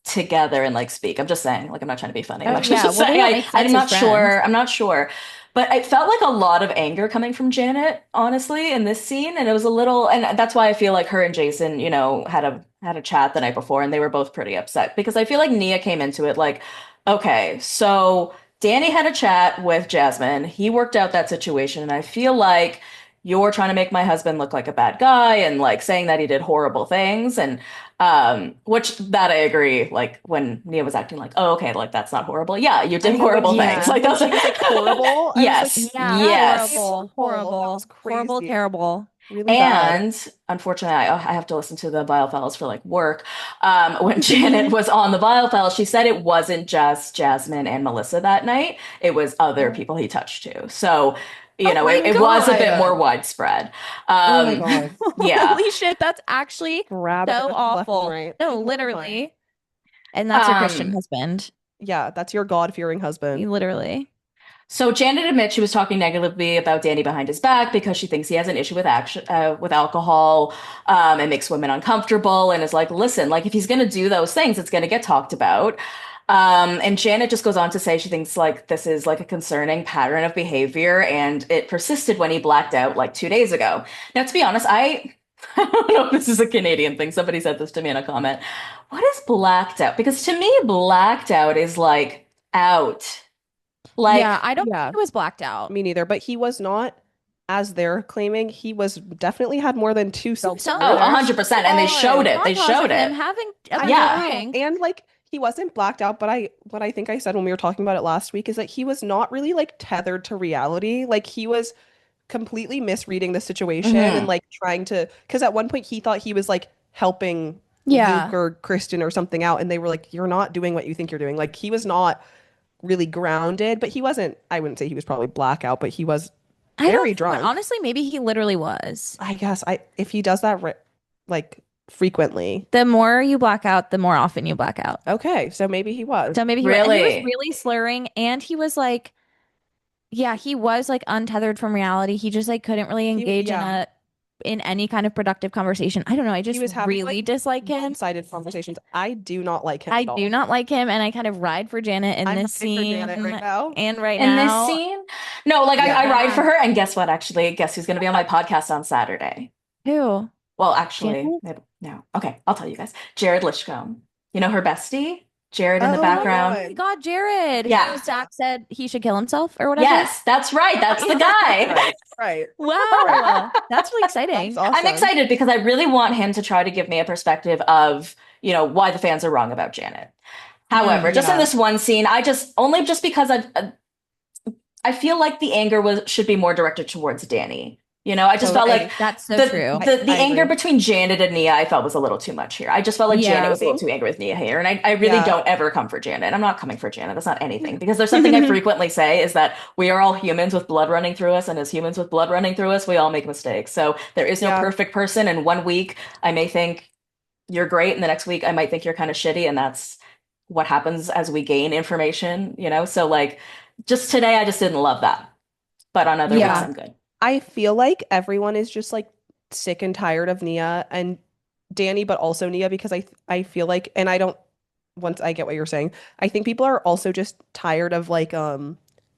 [SPEAKER 1] together and like speak. I'm just saying, like, I'm not trying to be funny. I'm
[SPEAKER 2] Oh,
[SPEAKER 1] actually
[SPEAKER 2] yeah.
[SPEAKER 1] just
[SPEAKER 2] Well, they
[SPEAKER 1] saying
[SPEAKER 2] don't make
[SPEAKER 1] I'm
[SPEAKER 2] sense
[SPEAKER 1] not
[SPEAKER 2] as
[SPEAKER 1] sure.
[SPEAKER 2] friends.
[SPEAKER 1] I'm not sure. But I felt like a lot of anger coming from Janet, honestly, in this scene. And it was a little, and that's why I feel like her and Jason, you know, had a had a chat the night before, and they were both pretty upset because I feel like Nia came into it like, okay, so Danny had a chat with Jasmine. He worked out that situation, and I feel like you're trying to make my husband look like a bad guy and like saying that he did horrible things. And which that I agree. Like when Nia was acting like, oh, okay, like that's not horrible. Yeah, you did horrible things. Like
[SPEAKER 3] When she was like horrible.
[SPEAKER 1] Yes,
[SPEAKER 2] Yeah,
[SPEAKER 1] yes.
[SPEAKER 2] horrible,
[SPEAKER 3] That was
[SPEAKER 2] horrible,
[SPEAKER 3] crazy.
[SPEAKER 2] terrible.
[SPEAKER 3] Really bad.
[SPEAKER 1] And unfortunately, I have to listen to the Vile Files for like work. When Janet was on the Vile Files, she said it wasn't just Jasmine and Melissa that night. It was other people he touched too. So,
[SPEAKER 3] Oh my
[SPEAKER 1] it was a bit
[SPEAKER 3] God.
[SPEAKER 1] more widespread.
[SPEAKER 3] Oh my God.
[SPEAKER 1] Yeah.
[SPEAKER 2] Holy shit, that's actually
[SPEAKER 3] Grab it
[SPEAKER 2] so
[SPEAKER 3] left and
[SPEAKER 2] awful.
[SPEAKER 3] right.
[SPEAKER 2] No,
[SPEAKER 3] Horrifying.
[SPEAKER 2] literally. And that's your Christian
[SPEAKER 1] Um,
[SPEAKER 2] husband.
[SPEAKER 3] Yeah, that's your God-fearing husband.
[SPEAKER 2] Literally.
[SPEAKER 1] So Janet admits she was talking negatively about Danny behind his back because she thinks he has an issue with with alcohol, and makes women uncomfortable, and is like, listen, like if he's gonna do those things, it's gonna get talked about. And Janet just goes on to say she thinks like this is like a concerning pattern of behavior, and it persisted when he blacked out like 2 days ago. Now, to be honest, I don't know if this is a Canadian thing. Somebody said this to me in a comment. What is blacked out? Because to me, blacked out is like out. Like,
[SPEAKER 2] yeah, I don't
[SPEAKER 3] yeah.
[SPEAKER 2] think it was blacked out.
[SPEAKER 3] Me neither, but he was not, as they're claiming, he was definitely had more than two seltzers.
[SPEAKER 1] oh, 100%. And they showed it. They
[SPEAKER 2] Montage
[SPEAKER 1] showed
[SPEAKER 2] of him
[SPEAKER 1] it.
[SPEAKER 2] having a
[SPEAKER 1] Yeah.
[SPEAKER 2] drink.
[SPEAKER 3] And like he wasn't blacked out, but what I think I said when we were talking about it last week is that he was not really like tethered to reality. Like he was completely misreading the situation and like trying to, because at one point he thought he was like helping
[SPEAKER 2] Yeah.
[SPEAKER 3] Luke or Kristen or something out, and they were like, you're not doing what you think you're doing. Like he was not really grounded, but he wasn't, I wouldn't say he was probably blackout, but he was
[SPEAKER 2] I don't
[SPEAKER 3] very
[SPEAKER 2] know.
[SPEAKER 3] drunk.
[SPEAKER 2] Honestly, maybe he literally was.
[SPEAKER 3] I guess if he does that like frequently.
[SPEAKER 2] The more you black out, the more often you black out.
[SPEAKER 3] Okay, so maybe he was.
[SPEAKER 2] So maybe he was, and he was
[SPEAKER 1] Really?
[SPEAKER 2] really slurring, and he was like, yeah, he was like untethered from reality. He just like couldn't really engage in any kind of productive conversation. I don't know. I just
[SPEAKER 3] was having,
[SPEAKER 2] really
[SPEAKER 3] like,
[SPEAKER 2] dislike him.
[SPEAKER 3] One-sided conversations. I do not like him
[SPEAKER 2] I
[SPEAKER 3] at all.
[SPEAKER 2] do not like him, and I kind of ride for Janet in
[SPEAKER 3] I'm
[SPEAKER 2] this
[SPEAKER 3] riding for
[SPEAKER 2] scene
[SPEAKER 3] Janet right now.
[SPEAKER 2] and right
[SPEAKER 1] In
[SPEAKER 2] now.
[SPEAKER 1] this scene? No, like
[SPEAKER 3] Yeah.
[SPEAKER 1] I ride for her, and guess what? Actually, guess who's going to be on my podcast on Saturday?
[SPEAKER 2] Who?
[SPEAKER 1] Well, actually,
[SPEAKER 2] Janet?
[SPEAKER 1] maybe, no. Okay, I'll tell you guys. Jared Lishcombe. You know her bestie? Jared in the
[SPEAKER 3] Oh,
[SPEAKER 1] background.
[SPEAKER 2] Oh my God, Jared.
[SPEAKER 1] Yeah.
[SPEAKER 2] Who Zach said he should kill himself or whatever.
[SPEAKER 1] Yes, that's right. That's the guy.
[SPEAKER 3] Right.
[SPEAKER 2] Wow. That's really exciting.
[SPEAKER 3] That's awesome.
[SPEAKER 1] I'm excited because I really want him to try to give me a perspective of, why the fans are wrong about Janet. However, just in this one scene, only because I feel like the anger should be more directed towards Danny. I just felt like
[SPEAKER 2] that's so true.
[SPEAKER 1] The
[SPEAKER 3] I
[SPEAKER 1] anger
[SPEAKER 3] agree.
[SPEAKER 1] between Janet and Nia, I felt was a little too much here. I just felt like Janet was a little too angry with Nia here. And I really don't ever come for Janet. I'm not coming for Janet. That's not anything. Because there's something I frequently say is that we are all humans with blood running through us. And as humans with blood running through us, we all make mistakes. So there is no perfect person. And one week I may think you're great. And the next week I might think you're kind of shitty. And that's what happens as we gain information, So like just today, I just didn't love that. But on other weeks, I'm good.
[SPEAKER 3] I feel like everyone is just like sick and tired of Nia and Danny, but also Nia, because I feel like, and once I get what you're saying, I think people are also just tired of like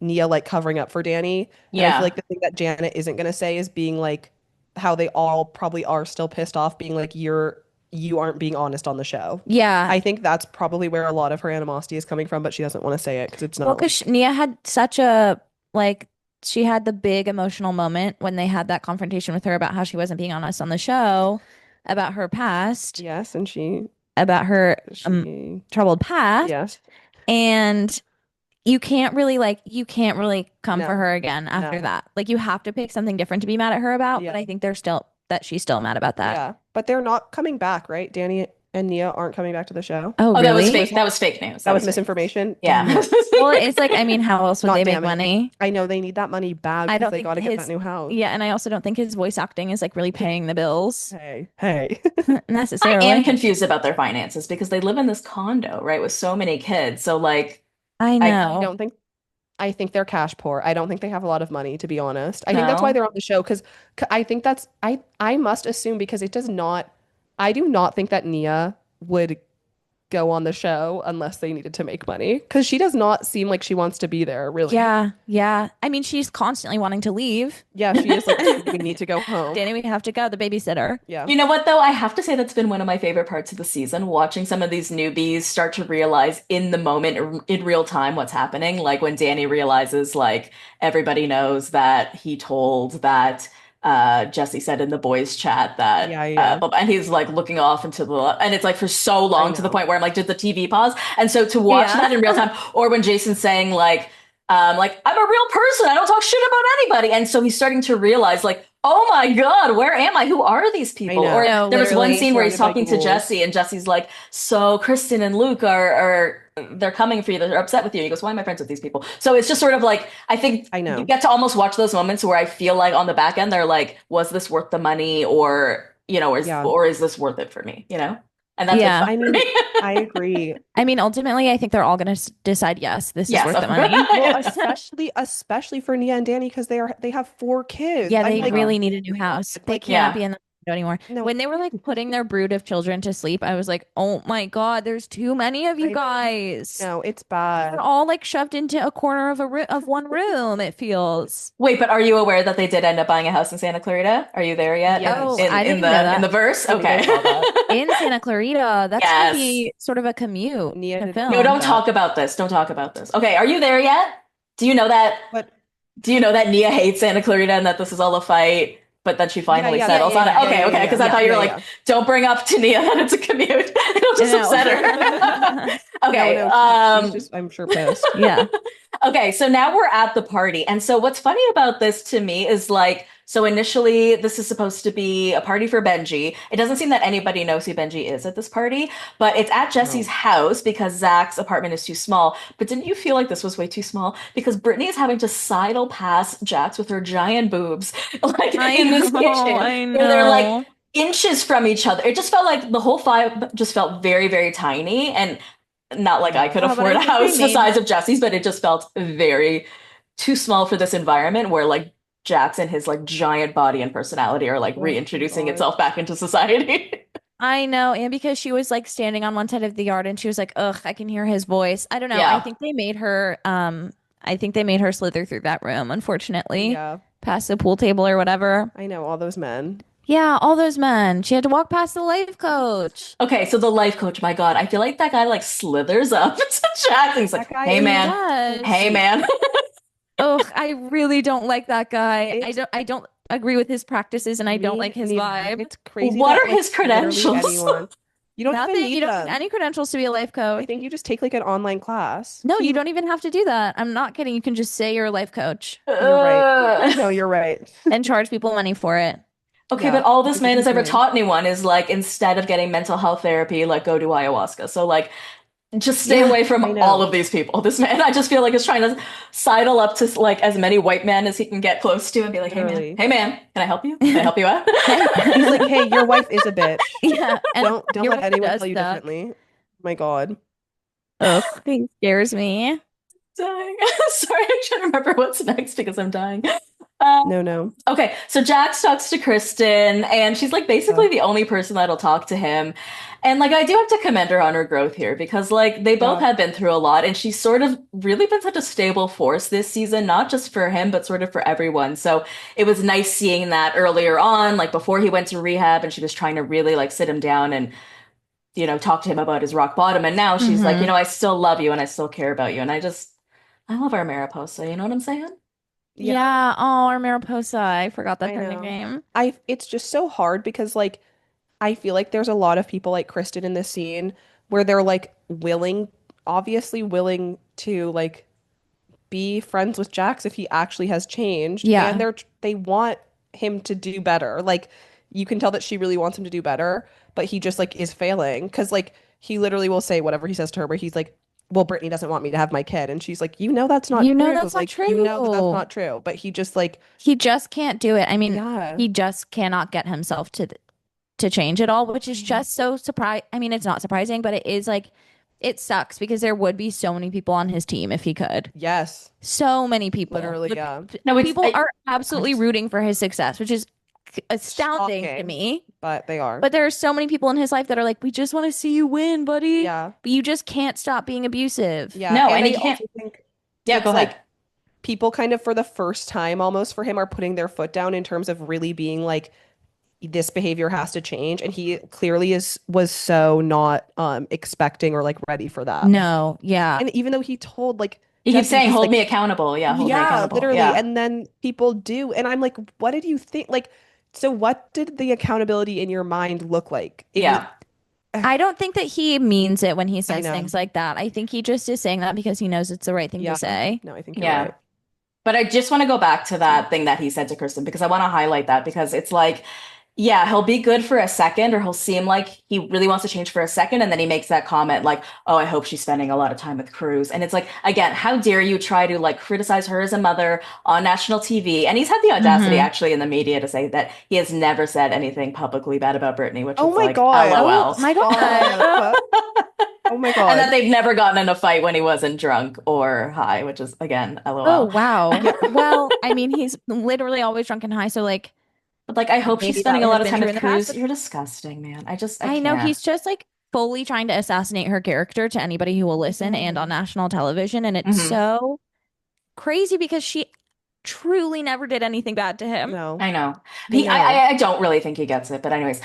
[SPEAKER 3] Nia like covering up for Danny. And I feel like the thing that Janet isn't gonna say is being like how they all probably are still pissed off, being like you aren't being honest on the show.
[SPEAKER 2] Yeah.
[SPEAKER 3] I think that's probably where a lot of her animosity is coming from, but she doesn't want to say it because it's not.
[SPEAKER 2] Well, because Nia had such a she had the big emotional moment when they had that confrontation with her about how she wasn't being honest on the show about her past.
[SPEAKER 3] Yes, and
[SPEAKER 2] about her troubled past.
[SPEAKER 3] Yes.
[SPEAKER 2] And you can't really come for her again after that. Like you have to pick something different to be mad at her about. But I think she's still mad about that.
[SPEAKER 3] Yeah. But they're not coming back, right? Danny and Nia aren't coming back to the show.
[SPEAKER 2] Oh, really?
[SPEAKER 1] That was fake. That was fake news.
[SPEAKER 3] That was misinformation.
[SPEAKER 1] Yeah.
[SPEAKER 2] Well, it's like, I mean, how else would they make money?
[SPEAKER 3] I know they need that money bad because they got to get that new house.
[SPEAKER 2] Yeah, and I also don't think his voice acting is like really paying the bills.
[SPEAKER 3] Hey.
[SPEAKER 2] Necessarily.
[SPEAKER 1] I am confused about their finances because they live in this condo, right, with so many kids. So like,
[SPEAKER 2] I know.
[SPEAKER 3] I think they're cash poor. I don't think they have a lot of money, to be honest. I think that's why they're on the show, because I think I must assume, because I do not think that Nia would go on the show unless they needed to make money. Because she does not seem like she wants to be there, really.
[SPEAKER 2] Yeah. I mean, she's constantly wanting to leave.
[SPEAKER 3] Yeah, she is like, we need to go home.
[SPEAKER 2] Danny, we have to go. The babysitter.
[SPEAKER 3] Yeah.
[SPEAKER 1] You know what, though? I have to say that's been one of my favorite parts of the season, watching some of these newbies start to realize in the moment, in real time, what's happening. Like when Danny realizes, like, everybody knows that he told that Jesse said in the boys chat that, and he's like looking off into the, and it's like for so long to the point where I'm like, did the TV pause? And so to watch that in real time, or when Jason's saying like, I'm a real person, I don't talk shit about anybody. And so he's starting to realize like, oh my God, where am I? Who are these people? Or there was one scene where he's talking to Jesse and Jesse's like, so Kristen and Luke are they're coming for you. They're upset with you. He goes, why am I friends with these people? So it's just sort of like, I think you get to almost watch those moments where I feel like on the back end, they're like, was this worth the money or, you know, or is this worth it for me? You know? And that's
[SPEAKER 3] I mean, I agree.
[SPEAKER 2] I mean, ultimately, I think they're all going to decide, yes, this is worth the money.
[SPEAKER 3] Well, especially for Nia and Danny, because they have 4 kids.
[SPEAKER 2] Yeah, they really need a new house. They can't be in the anymore.
[SPEAKER 3] No.
[SPEAKER 2] When they were like putting their brood of children to sleep, I was like, oh my God, there's too many of you guys.
[SPEAKER 3] No, it's bad.
[SPEAKER 2] They're all like shoved into a corner of one room, it feels.
[SPEAKER 1] Wait, but are you aware that they did end up buying a house in Santa Clarita? Are you there yet?
[SPEAKER 3] Yes.
[SPEAKER 2] I didn't know that.
[SPEAKER 1] In the verse? Okay.
[SPEAKER 2] In Santa Clarita. That's gonna be sort of a commute to film.
[SPEAKER 1] No, don't talk about this. Don't talk about this. Okay, are you there yet? Do you know that?
[SPEAKER 3] What?
[SPEAKER 1] Do you know that Nia hates Santa Clarita and that this is all a fight? But then she finally settles on it. Okay, because I thought you were like, don't bring up to Nia that it's a commute. It'll just upset her. Okay.
[SPEAKER 3] She's just, I'm sure, pissed.
[SPEAKER 2] Yeah.
[SPEAKER 1] Okay, so now we're at the party. And so what's funny about this to me is like, so initially this is supposed to be a party for Benji. It doesn't seem that anybody knows who Benji is at this party, but it's at Jesse's house because Zach's apartment is too small. But didn't you feel like this was way too small? Because Brittany is having to sidle past Jax with her giant boobs, like in this kitchen.
[SPEAKER 2] I know.
[SPEAKER 1] Where they're like inches from each other. It just felt like the whole vibe just felt very, very tiny. And not like I could afford a house the size of Jesse's, but it just felt very too small for this environment where like Jax and his like giant body and personality are like reintroducing itself back into society.
[SPEAKER 2] I know, and because she was like standing on one side of the yard and she was like, ugh, I can hear his voice. I don't know. I think they made her slither through that room, unfortunately.
[SPEAKER 3] Yeah.
[SPEAKER 2] Past the pool table or whatever.
[SPEAKER 3] I know, all those men.
[SPEAKER 2] Yeah, all those men. She had to walk past the life coach.
[SPEAKER 1] Okay, so the life coach, my God, I feel like that guy like slithers up to Jax and he's like, hey man.
[SPEAKER 2] Oh, I really don't like that guy. I don't agree with his practices and I don't like his vibe.
[SPEAKER 3] It's crazy.
[SPEAKER 1] What are his credentials?
[SPEAKER 3] You don't even need
[SPEAKER 2] you don't need any credentials to be a life coach.
[SPEAKER 3] I think you just take like an online class.
[SPEAKER 2] No, you don't even have to do that. I'm not kidding. You can just say you're a life coach.
[SPEAKER 3] You're right. No, you're right.
[SPEAKER 2] And charge people money for it.
[SPEAKER 1] Okay, but all this man has ever taught anyone is like, instead of getting mental health therapy, like go do ayahuasca. So like, just stay away from all of these people. This man, I just feel like is trying to sidle up to like as many white men as he can get close to and be like, hey man, can I help you? Can I help you out?
[SPEAKER 3] He's like, hey, your wife is a bitch.
[SPEAKER 2] Yeah.
[SPEAKER 3] Don't let anyone tell you differently. My God.
[SPEAKER 2] Ugh, he scares me.
[SPEAKER 1] Dying. Sorry, I'm trying to remember what's next because I'm dying.
[SPEAKER 3] No.
[SPEAKER 1] Okay, so Jax talks to Kristen, and she's like basically the only person that'll talk to him. And like I do have to commend her on her growth here because like they both have been through a lot, and she's sort of really been such a stable force this season, not just for him, but sort of for everyone. So it was nice seeing that earlier on, like before he went to rehab, and she was trying to really like sit him down and, you know, talk to him about his rock bottom. And now she's like, you know, I still love you and I still care about you. And I love our Mariposa, you know what I'm saying?
[SPEAKER 2] Yeah. Oh, our Mariposa. I forgot that her name.
[SPEAKER 3] It's just so hard because like I feel like there's a lot of people like Kristen in this scene where they're like obviously willing to like be friends with Jax if he actually has changed.
[SPEAKER 2] Yeah.
[SPEAKER 3] And they want him to do better. Like you can tell that she really wants him to do better, but he just like is failing because like he literally will say whatever he says to her where he's like, well, Brittany doesn't want me to have my kid. And she's like, that's not true.
[SPEAKER 2] That's
[SPEAKER 3] like,
[SPEAKER 2] not true.
[SPEAKER 3] That's not true. But he just like...
[SPEAKER 2] He just can't do it. I mean, he just cannot get himself to change it all, which is just so surprising. I mean, it's not surprising, but it is like, it sucks because there would be so many people on his team if he could.
[SPEAKER 3] Yes.
[SPEAKER 2] So many people.
[SPEAKER 3] Literally, yeah.
[SPEAKER 2] No, people are absolutely rooting for his success, which is astounding to me.
[SPEAKER 3] But they are.
[SPEAKER 2] But there are so many people in his life that are like, we just want to see you win, buddy.
[SPEAKER 3] Yeah.
[SPEAKER 2] But you just can't stop being abusive.
[SPEAKER 3] Yeah.
[SPEAKER 1] No,
[SPEAKER 3] and
[SPEAKER 1] and
[SPEAKER 3] I
[SPEAKER 1] he can't.
[SPEAKER 3] also think
[SPEAKER 1] Yeah,
[SPEAKER 3] it's
[SPEAKER 1] go ahead.
[SPEAKER 3] like people kind of for the first time almost for him are putting their foot down in terms of really being like, this behavior has to change. And he clearly was so not expecting or like ready for that.
[SPEAKER 2] No, yeah.
[SPEAKER 3] And even though he told like
[SPEAKER 1] He keeps
[SPEAKER 3] Jesse,
[SPEAKER 1] saying,
[SPEAKER 3] he's
[SPEAKER 1] hold
[SPEAKER 3] like,
[SPEAKER 1] me accountable. Yeah, hold me accountable.
[SPEAKER 3] literally.
[SPEAKER 1] Yeah.
[SPEAKER 3] And then people do. And I'm like, what did you think? Like, so what did the accountability in your mind look like?
[SPEAKER 1] Yeah.
[SPEAKER 2] I don't think that he means it when he says
[SPEAKER 3] know.
[SPEAKER 2] things like that. I think he just is saying that because he knows it's the right thing to say.
[SPEAKER 3] No, I think you're
[SPEAKER 1] Yeah.
[SPEAKER 3] right.
[SPEAKER 1] But I just want to go back to that thing that he said to Kristen because I want to highlight that because it's like, yeah, he'll be good for a second or he'll seem like he really wants to change for a second. And then he makes that comment like, oh, I hope she's spending a lot of time with Cruz. And it's like, again, how dare you try to like criticize her as a mother on national TV? And he's had the audacity actually in the media to say that he has never said anything publicly bad about Brittany, which is like,
[SPEAKER 3] God.
[SPEAKER 1] LOL.
[SPEAKER 2] Oh my God.
[SPEAKER 3] Oh my God.
[SPEAKER 1] And that they've never gotten in a fight when he wasn't drunk or high, which is again, LOL.
[SPEAKER 2] Oh, wow. Well, I mean, he's literally always drunk and high. So like,
[SPEAKER 1] But like, I hope she's
[SPEAKER 2] maybe
[SPEAKER 1] spending
[SPEAKER 2] that
[SPEAKER 1] a lot
[SPEAKER 2] has
[SPEAKER 1] of
[SPEAKER 2] been
[SPEAKER 1] time
[SPEAKER 2] true
[SPEAKER 1] with
[SPEAKER 2] in the past.
[SPEAKER 1] Cruz. You're disgusting, man. I
[SPEAKER 2] know
[SPEAKER 1] can't.
[SPEAKER 2] he's just like fully trying to assassinate her character to anybody who will listen and on national television. And it's so crazy because she truly never did anything bad to him.
[SPEAKER 3] No.
[SPEAKER 1] I know. I don't really think he gets it. But anyways,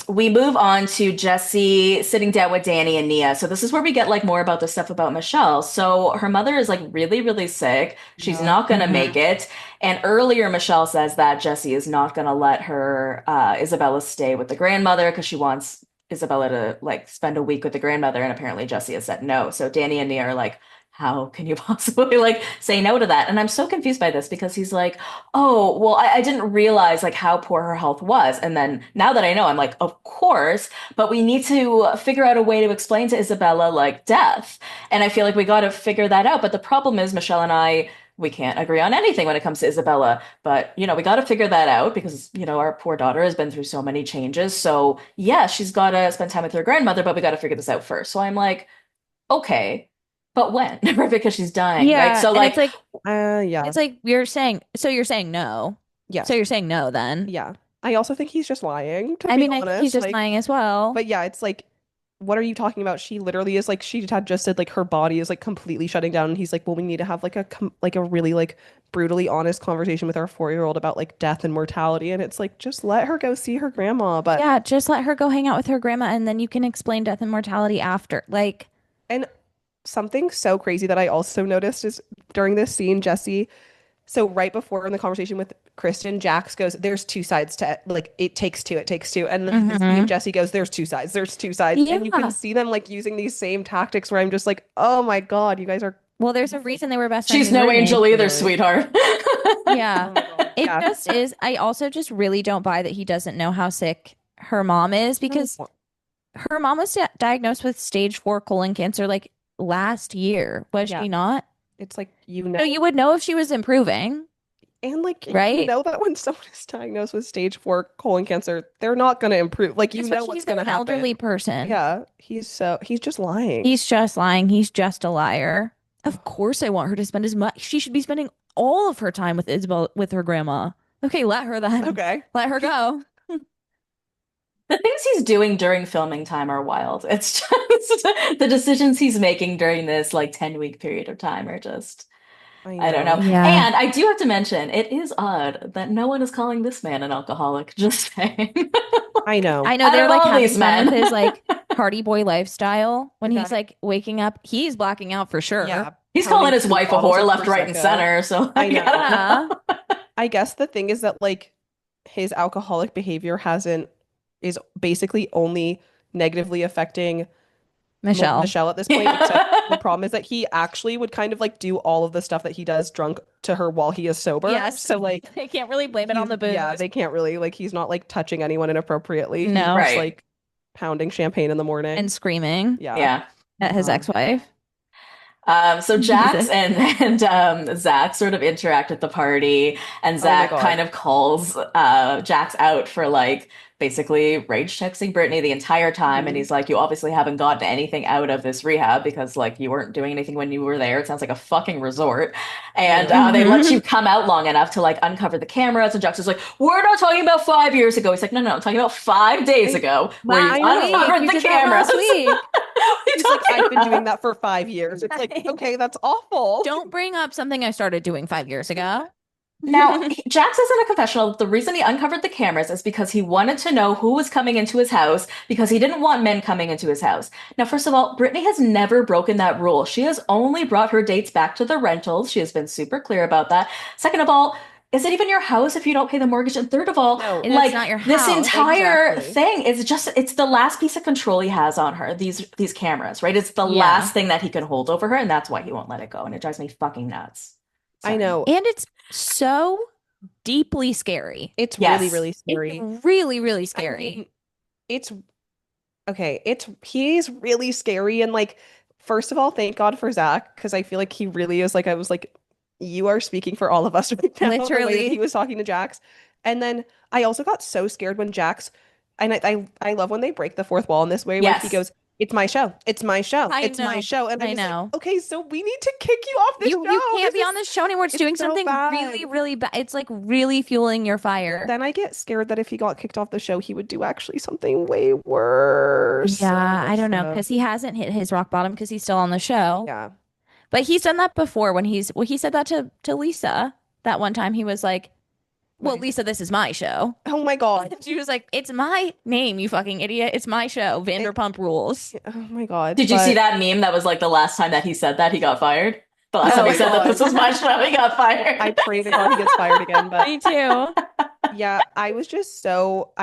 [SPEAKER 1] we move on to Jesse sitting down with Danny and Nia. So this is where we get like more about the stuff about Michelle. So her mother is like really, really sick. She's not going to make it. And earlier, Michelle says that Jesse is not going to let her, Isabella stay with the grandmother because she wants Isabella to like spend a week with the grandmother. And apparently Jesse has said no. So Danny and Nia are like, how can you possibly like say no to that? And I'm so confused by this because he's like, oh, well, I didn't realize like how poor her health was. And then now that I know, I'm like, of course, but we need to figure out a way to explain to Isabella like death. And I feel like we got to figure that out. But the problem is Michelle and I, we can't agree on anything when it comes to Isabella. But, you know, we got to figure that out because, you know, our poor daughter has been through so many changes. So yeah, she's got to spend time with her grandmother, but we got to figure this out first. So I'm like, okay. But when? Because she's dying,
[SPEAKER 2] Yeah,
[SPEAKER 1] right? So
[SPEAKER 2] and
[SPEAKER 1] like,
[SPEAKER 2] it's like you're saying. So you're saying no.
[SPEAKER 3] Yeah.
[SPEAKER 2] So you're saying no then.
[SPEAKER 3] Yeah. I also think he's just lying, to
[SPEAKER 2] I
[SPEAKER 3] be
[SPEAKER 2] mean,
[SPEAKER 3] honest.
[SPEAKER 2] I think he's just
[SPEAKER 3] like,
[SPEAKER 2] lying as well.
[SPEAKER 3] But yeah, it's like, what are you talking about? She literally is like, she had just said like her body is like completely shutting down. And he's like, well, we need to have like a really like brutally honest conversation with our 4-year-old about like death and mortality. And it's like, just let her go see her grandma. But
[SPEAKER 2] yeah, just let her go hang out with her grandma and then you can explain death and mortality after. Like,
[SPEAKER 3] and something so crazy that I also noticed is during this scene, Jesse, so right before in the conversation with Kristen, Jax goes, there's two sides to it. Like, it takes two. And then the scene, Jesse goes, there's two sides.
[SPEAKER 2] Yeah.
[SPEAKER 3] And you can see them like using these same tactics where I'm just like, oh my God, you guys are.
[SPEAKER 2] well, there's a reason they were best friends.
[SPEAKER 1] she's
[SPEAKER 2] and
[SPEAKER 1] no
[SPEAKER 2] roommates.
[SPEAKER 1] angel either, sweetheart.
[SPEAKER 2] Yeah.
[SPEAKER 3] Oh my God.
[SPEAKER 2] It
[SPEAKER 3] Yeah.
[SPEAKER 2] just is. I also just really don't buy that he doesn't know how sick her mom is because her mom was diagnosed with stage 4 colon cancer like last year, was
[SPEAKER 3] Yeah.
[SPEAKER 2] she not?
[SPEAKER 3] It's like, you know.
[SPEAKER 2] So you would know if she was improving.
[SPEAKER 3] And like,
[SPEAKER 2] Right?
[SPEAKER 3] you know that when someone is diagnosed with stage 4 colon cancer, they're not going to improve. Like, you know what's going to
[SPEAKER 2] an
[SPEAKER 3] happen.
[SPEAKER 2] elderly person.
[SPEAKER 3] Yeah. He's just lying.
[SPEAKER 2] He's just lying. He's just a liar. Of course I want her to spend as much. She should be spending all of her time with Isabel, with her grandma. Okay, let her then.
[SPEAKER 3] Okay.
[SPEAKER 2] Let her go.
[SPEAKER 1] The things he's doing during filming time are wild. It's just the decisions he's making during this like 10-week period of time are just, I don't know.
[SPEAKER 2] Yeah.
[SPEAKER 1] And I do have to mention, it is odd that no one is calling this man an alcoholic. Just saying.
[SPEAKER 3] I know.
[SPEAKER 2] I know
[SPEAKER 1] Out
[SPEAKER 2] they're
[SPEAKER 1] of
[SPEAKER 2] like
[SPEAKER 1] all
[SPEAKER 2] having
[SPEAKER 1] these
[SPEAKER 2] fun with
[SPEAKER 1] men.
[SPEAKER 2] his like party boy lifestyle when he's
[SPEAKER 3] Okay.
[SPEAKER 2] like waking up. He's blacking out for sure.
[SPEAKER 3] Yeah.
[SPEAKER 1] He's
[SPEAKER 3] Pounding
[SPEAKER 1] calling his
[SPEAKER 3] 2
[SPEAKER 1] wife a
[SPEAKER 3] bottles
[SPEAKER 1] whore
[SPEAKER 3] of
[SPEAKER 1] left, right, and
[SPEAKER 3] Prosecco.
[SPEAKER 1] center. So
[SPEAKER 3] I know.
[SPEAKER 2] Yeah.
[SPEAKER 3] I guess the thing is that like his alcoholic behavior is basically only negatively affecting
[SPEAKER 2] Michelle.
[SPEAKER 3] at this point. Except the problem is that he actually would kind of like do all of the stuff that he does drunk to her while he is sober.
[SPEAKER 2] Yes.
[SPEAKER 3] So like
[SPEAKER 2] They can't really blame it on the booze.
[SPEAKER 3] yeah, they can't really like he's not like touching anyone inappropriately. He's
[SPEAKER 2] No.
[SPEAKER 3] just
[SPEAKER 1] Right.
[SPEAKER 3] like pounding champagne in the morning.
[SPEAKER 2] And screaming
[SPEAKER 3] yeah.
[SPEAKER 1] Yeah.
[SPEAKER 2] at his
[SPEAKER 3] Mhm.
[SPEAKER 2] ex-wife.
[SPEAKER 1] So Jax and Zach sort of interact at the party, and
[SPEAKER 3] Oh my
[SPEAKER 1] Zach
[SPEAKER 3] God.
[SPEAKER 1] kind of calls Jax out for like basically rage texting Brittany the entire time, and
[SPEAKER 3] Mhm.
[SPEAKER 1] he's like, "You obviously haven't gotten anything out of this rehab because like you weren't doing anything when you were there. It sounds like a fucking resort." And
[SPEAKER 3] Literally.
[SPEAKER 1] they let
[SPEAKER 2] Mhm.
[SPEAKER 1] you come out long enough to like uncover the cameras, and Jax is like, "We're not talking about 5 years ago." He's like, "No, no, I'm talking about 5 days
[SPEAKER 3] I,
[SPEAKER 1] ago where you
[SPEAKER 2] Last
[SPEAKER 3] I know.
[SPEAKER 2] week.
[SPEAKER 1] uncovered
[SPEAKER 2] You
[SPEAKER 1] the
[SPEAKER 2] did that
[SPEAKER 1] cameras."
[SPEAKER 2] last week.
[SPEAKER 1] What are you
[SPEAKER 3] He's like,
[SPEAKER 1] talking
[SPEAKER 3] I've been doing
[SPEAKER 1] about?
[SPEAKER 3] that for 5 years. It's like, okay, that's awful.
[SPEAKER 2] Don't bring up something I started doing 5 years ago.
[SPEAKER 1] Now, Jax is in a confessional. The reason he uncovered the cameras is because he wanted to know who was coming into his house because he didn't want men coming into his house. Now, first of all, Brittany has never broken that rule. She has only brought her dates back to the rentals. She has been super clear about that. Second of all, is it even your house if you don't pay the mortgage? And third of all,
[SPEAKER 3] No,
[SPEAKER 2] It's
[SPEAKER 1] like
[SPEAKER 2] not your
[SPEAKER 1] this
[SPEAKER 2] house.
[SPEAKER 1] entire
[SPEAKER 3] exactly.
[SPEAKER 1] thing is just it's the last piece of control he has on her, these cameras, right? It's the
[SPEAKER 2] Yeah.
[SPEAKER 1] last thing that he can hold over her, and that's why he won't let it go. And it drives me fucking nuts.
[SPEAKER 3] I
[SPEAKER 1] Sorry.
[SPEAKER 3] know.
[SPEAKER 2] And it's so deeply scary.
[SPEAKER 3] It's
[SPEAKER 1] Yes.
[SPEAKER 3] really, really scary.
[SPEAKER 2] It's really, really
[SPEAKER 3] I
[SPEAKER 2] scary.
[SPEAKER 3] mean, it's okay. He's really scary. And like, first of all, thank God for Zach, because I feel like he really is like, I was like, you are speaking for all of us right now, the way that
[SPEAKER 2] Literally.
[SPEAKER 3] he was talking to Jax. And then I also got so scared when Jax, and I love when they break the fourth wall in this way, where he
[SPEAKER 1] Yes.
[SPEAKER 3] goes, it's my show. It's my show.
[SPEAKER 2] I
[SPEAKER 3] It's my
[SPEAKER 2] know.
[SPEAKER 3] show. And
[SPEAKER 2] I
[SPEAKER 3] I'm just
[SPEAKER 2] know.
[SPEAKER 3] like, okay, so we need to kick you off this
[SPEAKER 2] You
[SPEAKER 3] show.
[SPEAKER 2] can't be
[SPEAKER 3] This
[SPEAKER 2] on
[SPEAKER 3] is
[SPEAKER 2] this show anymore. It's
[SPEAKER 3] it's
[SPEAKER 2] doing
[SPEAKER 3] so
[SPEAKER 2] something
[SPEAKER 3] bad.
[SPEAKER 2] really, really bad. It's like really fueling your fire.
[SPEAKER 3] Then I get scared that if he got kicked off the show, he would do actually something way worse.
[SPEAKER 2] Yeah, I don't know,
[SPEAKER 3] So,
[SPEAKER 2] because he hasn't hit his rock bottom because he's still on the show.
[SPEAKER 3] yeah.
[SPEAKER 2] But he's done that before when he said that to Lisa that one time. He was like, well,
[SPEAKER 3] Right.
[SPEAKER 2] Lisa, this is my show.
[SPEAKER 3] Oh my God.
[SPEAKER 2] She was like, it's my name, you fucking idiot. It's my show. Vanderpump Rules.
[SPEAKER 3] Oh my God.
[SPEAKER 1] Did you see
[SPEAKER 3] But
[SPEAKER 1] that meme that was like the last time that he said that he got fired? The last
[SPEAKER 3] Oh
[SPEAKER 1] time he
[SPEAKER 3] my
[SPEAKER 1] said that
[SPEAKER 3] God.
[SPEAKER 1] this was my show, he got fired.
[SPEAKER 3] I pray to God he gets fired again. But
[SPEAKER 2] Me too.
[SPEAKER 3] yeah, I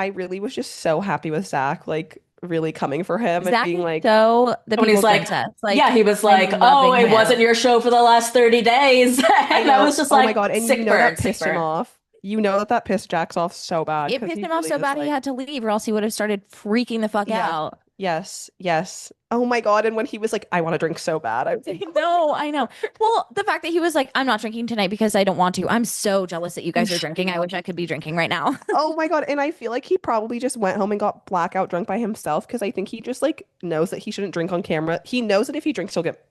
[SPEAKER 3] really was just so happy with Zach, like really coming for him and
[SPEAKER 2] Zach
[SPEAKER 3] being
[SPEAKER 2] is
[SPEAKER 3] like,
[SPEAKER 2] so the
[SPEAKER 1] When he's
[SPEAKER 2] people's
[SPEAKER 1] like,
[SPEAKER 2] princess. Like,
[SPEAKER 1] yeah, he was
[SPEAKER 2] I'm
[SPEAKER 1] like, oh,
[SPEAKER 2] loving
[SPEAKER 1] it
[SPEAKER 2] him.
[SPEAKER 1] wasn't your show for the last 30 days.
[SPEAKER 3] I
[SPEAKER 1] And I
[SPEAKER 3] know.
[SPEAKER 1] was just
[SPEAKER 3] Oh my
[SPEAKER 1] like,
[SPEAKER 3] God. And
[SPEAKER 1] sick
[SPEAKER 3] you know
[SPEAKER 1] burn,
[SPEAKER 3] that
[SPEAKER 1] sick
[SPEAKER 3] pissed him
[SPEAKER 1] burn.
[SPEAKER 3] off. You know that pissed Jax off so bad
[SPEAKER 2] It
[SPEAKER 3] because
[SPEAKER 2] pissed
[SPEAKER 3] he's
[SPEAKER 2] him off
[SPEAKER 3] really
[SPEAKER 2] so
[SPEAKER 3] just
[SPEAKER 2] bad he
[SPEAKER 3] like,
[SPEAKER 2] had to leave, or else he would have started freaking the fuck
[SPEAKER 3] yeah.
[SPEAKER 2] out.
[SPEAKER 3] Yes, yes. Oh my God. And when he was like, I want to drink so bad, I was like,
[SPEAKER 2] No, I know. Well, the fact that he was like, I'm not drinking tonight because I don't want to. I'm so jealous that you guys are drinking. I wish I could be drinking right now.
[SPEAKER 3] oh my God. And I feel like he probably just went home and got blackout drunk by himself because I think he just like knows that he shouldn't drink on camera. He knows that if he drinks, he'll get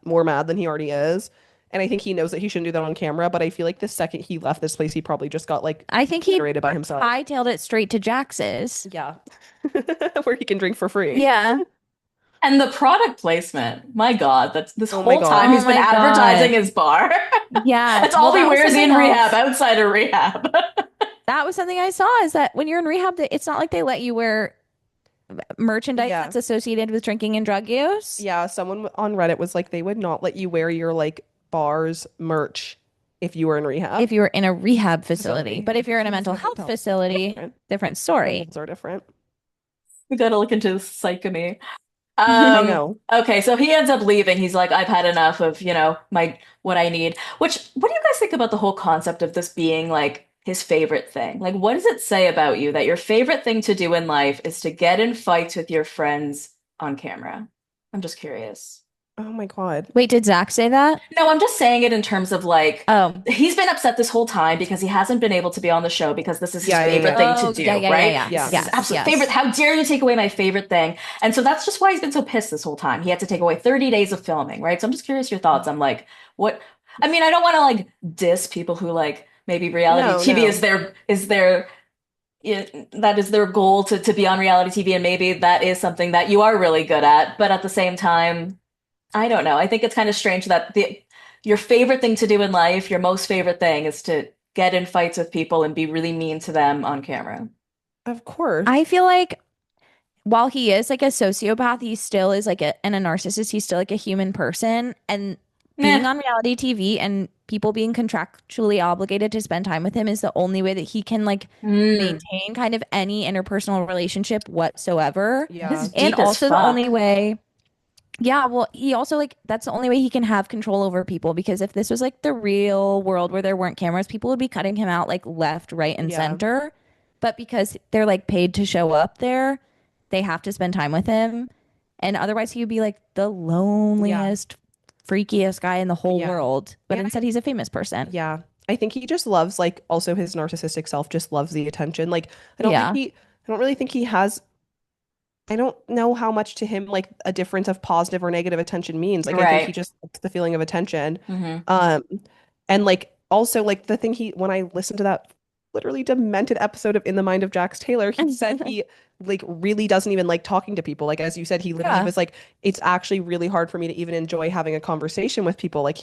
[SPEAKER 3] more mad than he already is. And I think he knows that he shouldn't do that on camera. But I feel like the second he left this place, he probably just got like
[SPEAKER 2] I think he
[SPEAKER 3] generated by himself.
[SPEAKER 2] hightailed it straight to Jax's.
[SPEAKER 3] Yeah. Where he can drink for free.
[SPEAKER 2] Yeah.
[SPEAKER 1] And the product placement, my God, that's this
[SPEAKER 3] Oh my
[SPEAKER 1] whole
[SPEAKER 3] God.
[SPEAKER 1] time he's
[SPEAKER 2] Oh
[SPEAKER 1] been
[SPEAKER 2] my
[SPEAKER 1] advertising
[SPEAKER 2] God.
[SPEAKER 1] his bar.
[SPEAKER 2] Yeah.
[SPEAKER 1] That's all he
[SPEAKER 2] that was
[SPEAKER 1] wears in
[SPEAKER 2] something
[SPEAKER 1] rehab,
[SPEAKER 2] else.
[SPEAKER 1] outside of rehab.
[SPEAKER 2] That was something I saw is that when you're in rehab, it's not like they let you wear merchandise
[SPEAKER 3] Yeah.
[SPEAKER 2] that's associated with drinking and drug use.
[SPEAKER 3] Yeah. Someone on Reddit was like, they would not let you wear your like bars merch if you were in rehab.
[SPEAKER 2] If you were in a rehab facility. But if you're in a
[SPEAKER 3] It's
[SPEAKER 2] mental
[SPEAKER 3] like
[SPEAKER 2] health
[SPEAKER 3] mental-
[SPEAKER 2] facility,
[SPEAKER 3] different.
[SPEAKER 2] different story.
[SPEAKER 3] Things are different.
[SPEAKER 1] We gotta look into the psych of me.
[SPEAKER 3] I know.
[SPEAKER 1] Okay, so he ends up leaving. He's like, I've had enough of, my what I need. Which, what do you guys think about the whole concept of this being like his favorite thing? Like, what does it say about you that your favorite thing to do in life is to get in fights with your friends on camera? I'm just curious.
[SPEAKER 3] Oh my God.
[SPEAKER 2] Wait, did Zach say that?
[SPEAKER 1] No, I'm just saying it in terms of like,
[SPEAKER 2] Oh.
[SPEAKER 1] he's been upset this whole time because he hasn't been able to be on the show because this is his
[SPEAKER 3] Yeah, yeah,
[SPEAKER 1] favorite
[SPEAKER 3] yeah.
[SPEAKER 1] thing to do,
[SPEAKER 2] yeah,
[SPEAKER 1] right?
[SPEAKER 2] yeah.
[SPEAKER 3] Yeah.
[SPEAKER 1] This is
[SPEAKER 2] Yes,
[SPEAKER 1] his absolute
[SPEAKER 2] yes.
[SPEAKER 1] favorite. How dare you take away my favorite thing? And so that's just why he's been so pissed this whole time. He had to take away 30 days of filming, right? So I'm just curious your thoughts. I'm like, what? I mean, I don't want to like diss people who like maybe reality
[SPEAKER 3] No,
[SPEAKER 1] TV
[SPEAKER 3] no.
[SPEAKER 1] is their that is their goal to be on reality TV, and maybe that is something that you are really good at. But at the same time, I don't know. I think it's kind of strange that your favorite thing to do in life, your most favorite thing, is to get in fights with people and be really mean to them on camera.
[SPEAKER 3] Of course.
[SPEAKER 2] I feel like while he is like a sociopath, he still is like and a narcissist. He's still like a human person. And being
[SPEAKER 1] Meh.
[SPEAKER 2] on reality TV and people being contractually obligated to spend time with him is the only way that he can like maintain kind of any interpersonal relationship whatsoever.
[SPEAKER 3] Yeah.
[SPEAKER 1] This is
[SPEAKER 2] And
[SPEAKER 1] deep as
[SPEAKER 2] also the
[SPEAKER 1] fuck.
[SPEAKER 2] only way, yeah, well, he also like that's the only way he can have control over people, because if this was like the real world where there weren't cameras, people would be cutting him out like left, right, and
[SPEAKER 3] Yeah.
[SPEAKER 2] center. But because they're like paid to show up there, they have to spend time with him. And otherwise he would be like the loneliest freakiest guy in the whole
[SPEAKER 3] Yeah.
[SPEAKER 2] world, but
[SPEAKER 3] And
[SPEAKER 2] instead he's a famous person.
[SPEAKER 3] Yeah. I think he just loves like also his narcissistic self just loves the attention. Like
[SPEAKER 2] Yeah.
[SPEAKER 3] I don't really think he has I don't know how much to him like a difference of positive or negative attention means. Like I think he
[SPEAKER 1] Right.
[SPEAKER 3] just likes the feeling of attention.
[SPEAKER 1] Hmm.
[SPEAKER 3] Um and like also like the thing he when I listened to that literally demented episode of In the Mind of Jax Taylor, he said he like really doesn't even like talking to people. Like as you said, he literally
[SPEAKER 2] Yeah.
[SPEAKER 3] was like, it's actually really hard for me to even enjoy having a conversation with people. Like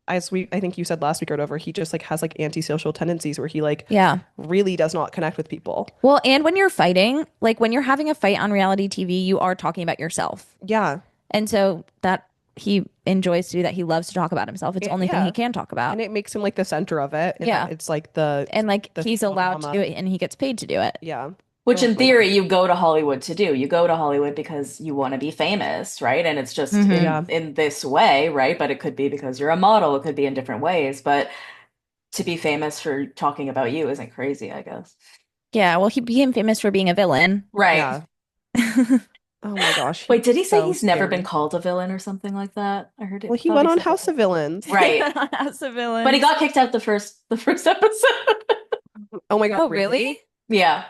[SPEAKER 3] I think you said last week or whatever, he just like has like antisocial tendencies where he like
[SPEAKER 2] Yeah.
[SPEAKER 3] really does not connect with people.
[SPEAKER 2] Well, and when you're fighting, like when you're having a fight on reality TV, you are talking about yourself.
[SPEAKER 3] Yeah.
[SPEAKER 2] And so that he enjoys to do that. He loves to talk about himself. It's the only thing he can talk about.
[SPEAKER 3] And it makes him like the center of it.
[SPEAKER 2] Yeah.
[SPEAKER 3] It's like
[SPEAKER 2] And like
[SPEAKER 3] the
[SPEAKER 2] he's allowed to
[SPEAKER 3] drama.
[SPEAKER 2] do it and he gets paid to do it.
[SPEAKER 3] Yeah.
[SPEAKER 1] Which
[SPEAKER 3] Oh
[SPEAKER 1] in
[SPEAKER 3] my
[SPEAKER 1] theory
[SPEAKER 3] God.
[SPEAKER 1] you go to Hollywood to do. You go to Hollywood because you want to be famous, right? And it's just
[SPEAKER 2] Mhm.
[SPEAKER 3] Yeah.
[SPEAKER 1] in this way, right? But it could be because you're a model, it could be in different ways. But to be famous for talking about you isn't crazy, I guess.
[SPEAKER 2] Yeah. Well, he became famous for being a villain.
[SPEAKER 1] Right.
[SPEAKER 3] Yeah. Oh my gosh.
[SPEAKER 1] Wait, did he say
[SPEAKER 3] so
[SPEAKER 1] he's never been
[SPEAKER 3] scary.
[SPEAKER 1] called a villain or something like that? I heard it.
[SPEAKER 3] Well, he
[SPEAKER 1] thought
[SPEAKER 3] went on
[SPEAKER 1] said
[SPEAKER 3] House
[SPEAKER 1] that.
[SPEAKER 3] of Villains.
[SPEAKER 1] Right.
[SPEAKER 2] As a villain.
[SPEAKER 1] But he got kicked out the first episode.
[SPEAKER 3] Oh my God,
[SPEAKER 2] Oh, really?
[SPEAKER 1] Yeah.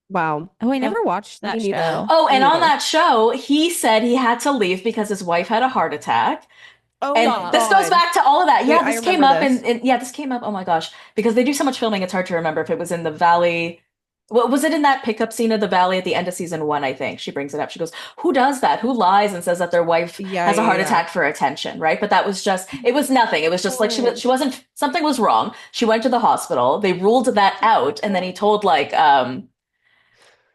[SPEAKER 3] Wow.
[SPEAKER 2] Oh, I
[SPEAKER 3] Yeah.
[SPEAKER 2] never watched that
[SPEAKER 3] Me neither.
[SPEAKER 2] show.
[SPEAKER 1] Oh, and
[SPEAKER 3] Me
[SPEAKER 1] on
[SPEAKER 3] neither.
[SPEAKER 1] that show, he said he had to leave because his wife had a heart attack.
[SPEAKER 3] Oh
[SPEAKER 1] And
[SPEAKER 3] my
[SPEAKER 1] this goes
[SPEAKER 3] God.
[SPEAKER 1] back to all of that.
[SPEAKER 3] Wait,
[SPEAKER 1] Yeah,
[SPEAKER 3] I
[SPEAKER 1] this came
[SPEAKER 3] remember
[SPEAKER 1] up
[SPEAKER 3] this.
[SPEAKER 1] and yeah, this came up. Oh my gosh, because they do so much filming, it's hard to remember if it was in the valley. What was it in that pickup scene of the valley at the end of season 1, I think. She brings it up. She goes, "Who does that? Who lies and says that their wife
[SPEAKER 3] Yeah,
[SPEAKER 1] has a
[SPEAKER 3] yeah,
[SPEAKER 1] heart
[SPEAKER 3] yeah.
[SPEAKER 1] attack for attention?" Right? But that was just it was nothing. It was just like
[SPEAKER 3] Oh.
[SPEAKER 1] she wasn't something was wrong. She went to the hospital. They ruled that out, and then he told like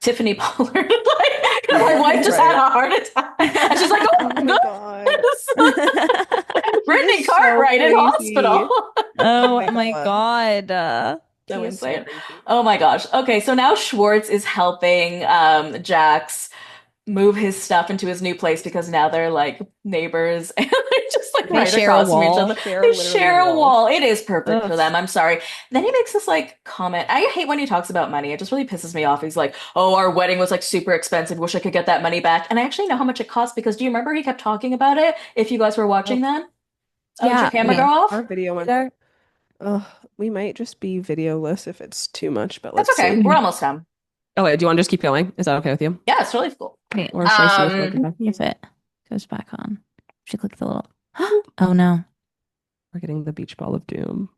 [SPEAKER 1] Tiffany Pollard, like, my wife just had a heart attack. And she's like,
[SPEAKER 3] Oh
[SPEAKER 1] "Oh
[SPEAKER 3] my
[SPEAKER 1] my
[SPEAKER 3] God.
[SPEAKER 1] goodness." Brittany
[SPEAKER 3] is so
[SPEAKER 1] Cartwright in
[SPEAKER 3] crazy.
[SPEAKER 1] hospital.
[SPEAKER 2] Oh
[SPEAKER 3] my
[SPEAKER 2] my
[SPEAKER 3] God.
[SPEAKER 2] God.
[SPEAKER 1] So
[SPEAKER 3] He is so
[SPEAKER 1] insane.
[SPEAKER 3] crazy.
[SPEAKER 1] Oh my gosh. Okay, so now Schwartz is helping Jax move his stuff into his new place because now they're like neighbors and they're just like
[SPEAKER 2] They
[SPEAKER 1] right
[SPEAKER 2] share a
[SPEAKER 1] across from each
[SPEAKER 2] wall.
[SPEAKER 1] other.
[SPEAKER 3] Share
[SPEAKER 1] They
[SPEAKER 3] literally
[SPEAKER 1] share
[SPEAKER 3] a
[SPEAKER 1] a wall. It is perfect
[SPEAKER 2] Ugh.
[SPEAKER 1] for them. I'm sorry. Then he makes this like comment. I hate when he talks about money. It just really pisses me off. He's like, "Oh, our wedding was like super expensive. Wish I could get that money back." And I actually know how much it cost because do you remember he kept talking about it if you guys were watching then? Oh, did
[SPEAKER 2] Yeah,
[SPEAKER 1] your camera
[SPEAKER 2] okay.
[SPEAKER 1] go off?
[SPEAKER 3] Our video went.
[SPEAKER 2] There-
[SPEAKER 3] We might just be videoless if it's too much, but
[SPEAKER 1] That's
[SPEAKER 3] let's
[SPEAKER 1] okay.
[SPEAKER 3] see.
[SPEAKER 1] We're almost done.
[SPEAKER 3] Oh, wait, do you want to just keep going? Is that okay with you?
[SPEAKER 1] Yeah, it's really cool.
[SPEAKER 2] Wait,
[SPEAKER 3] Or should I see if
[SPEAKER 1] Um,
[SPEAKER 2] if it goes back on. Should click the little. Oh no.
[SPEAKER 3] we're getting the beach ball of doom?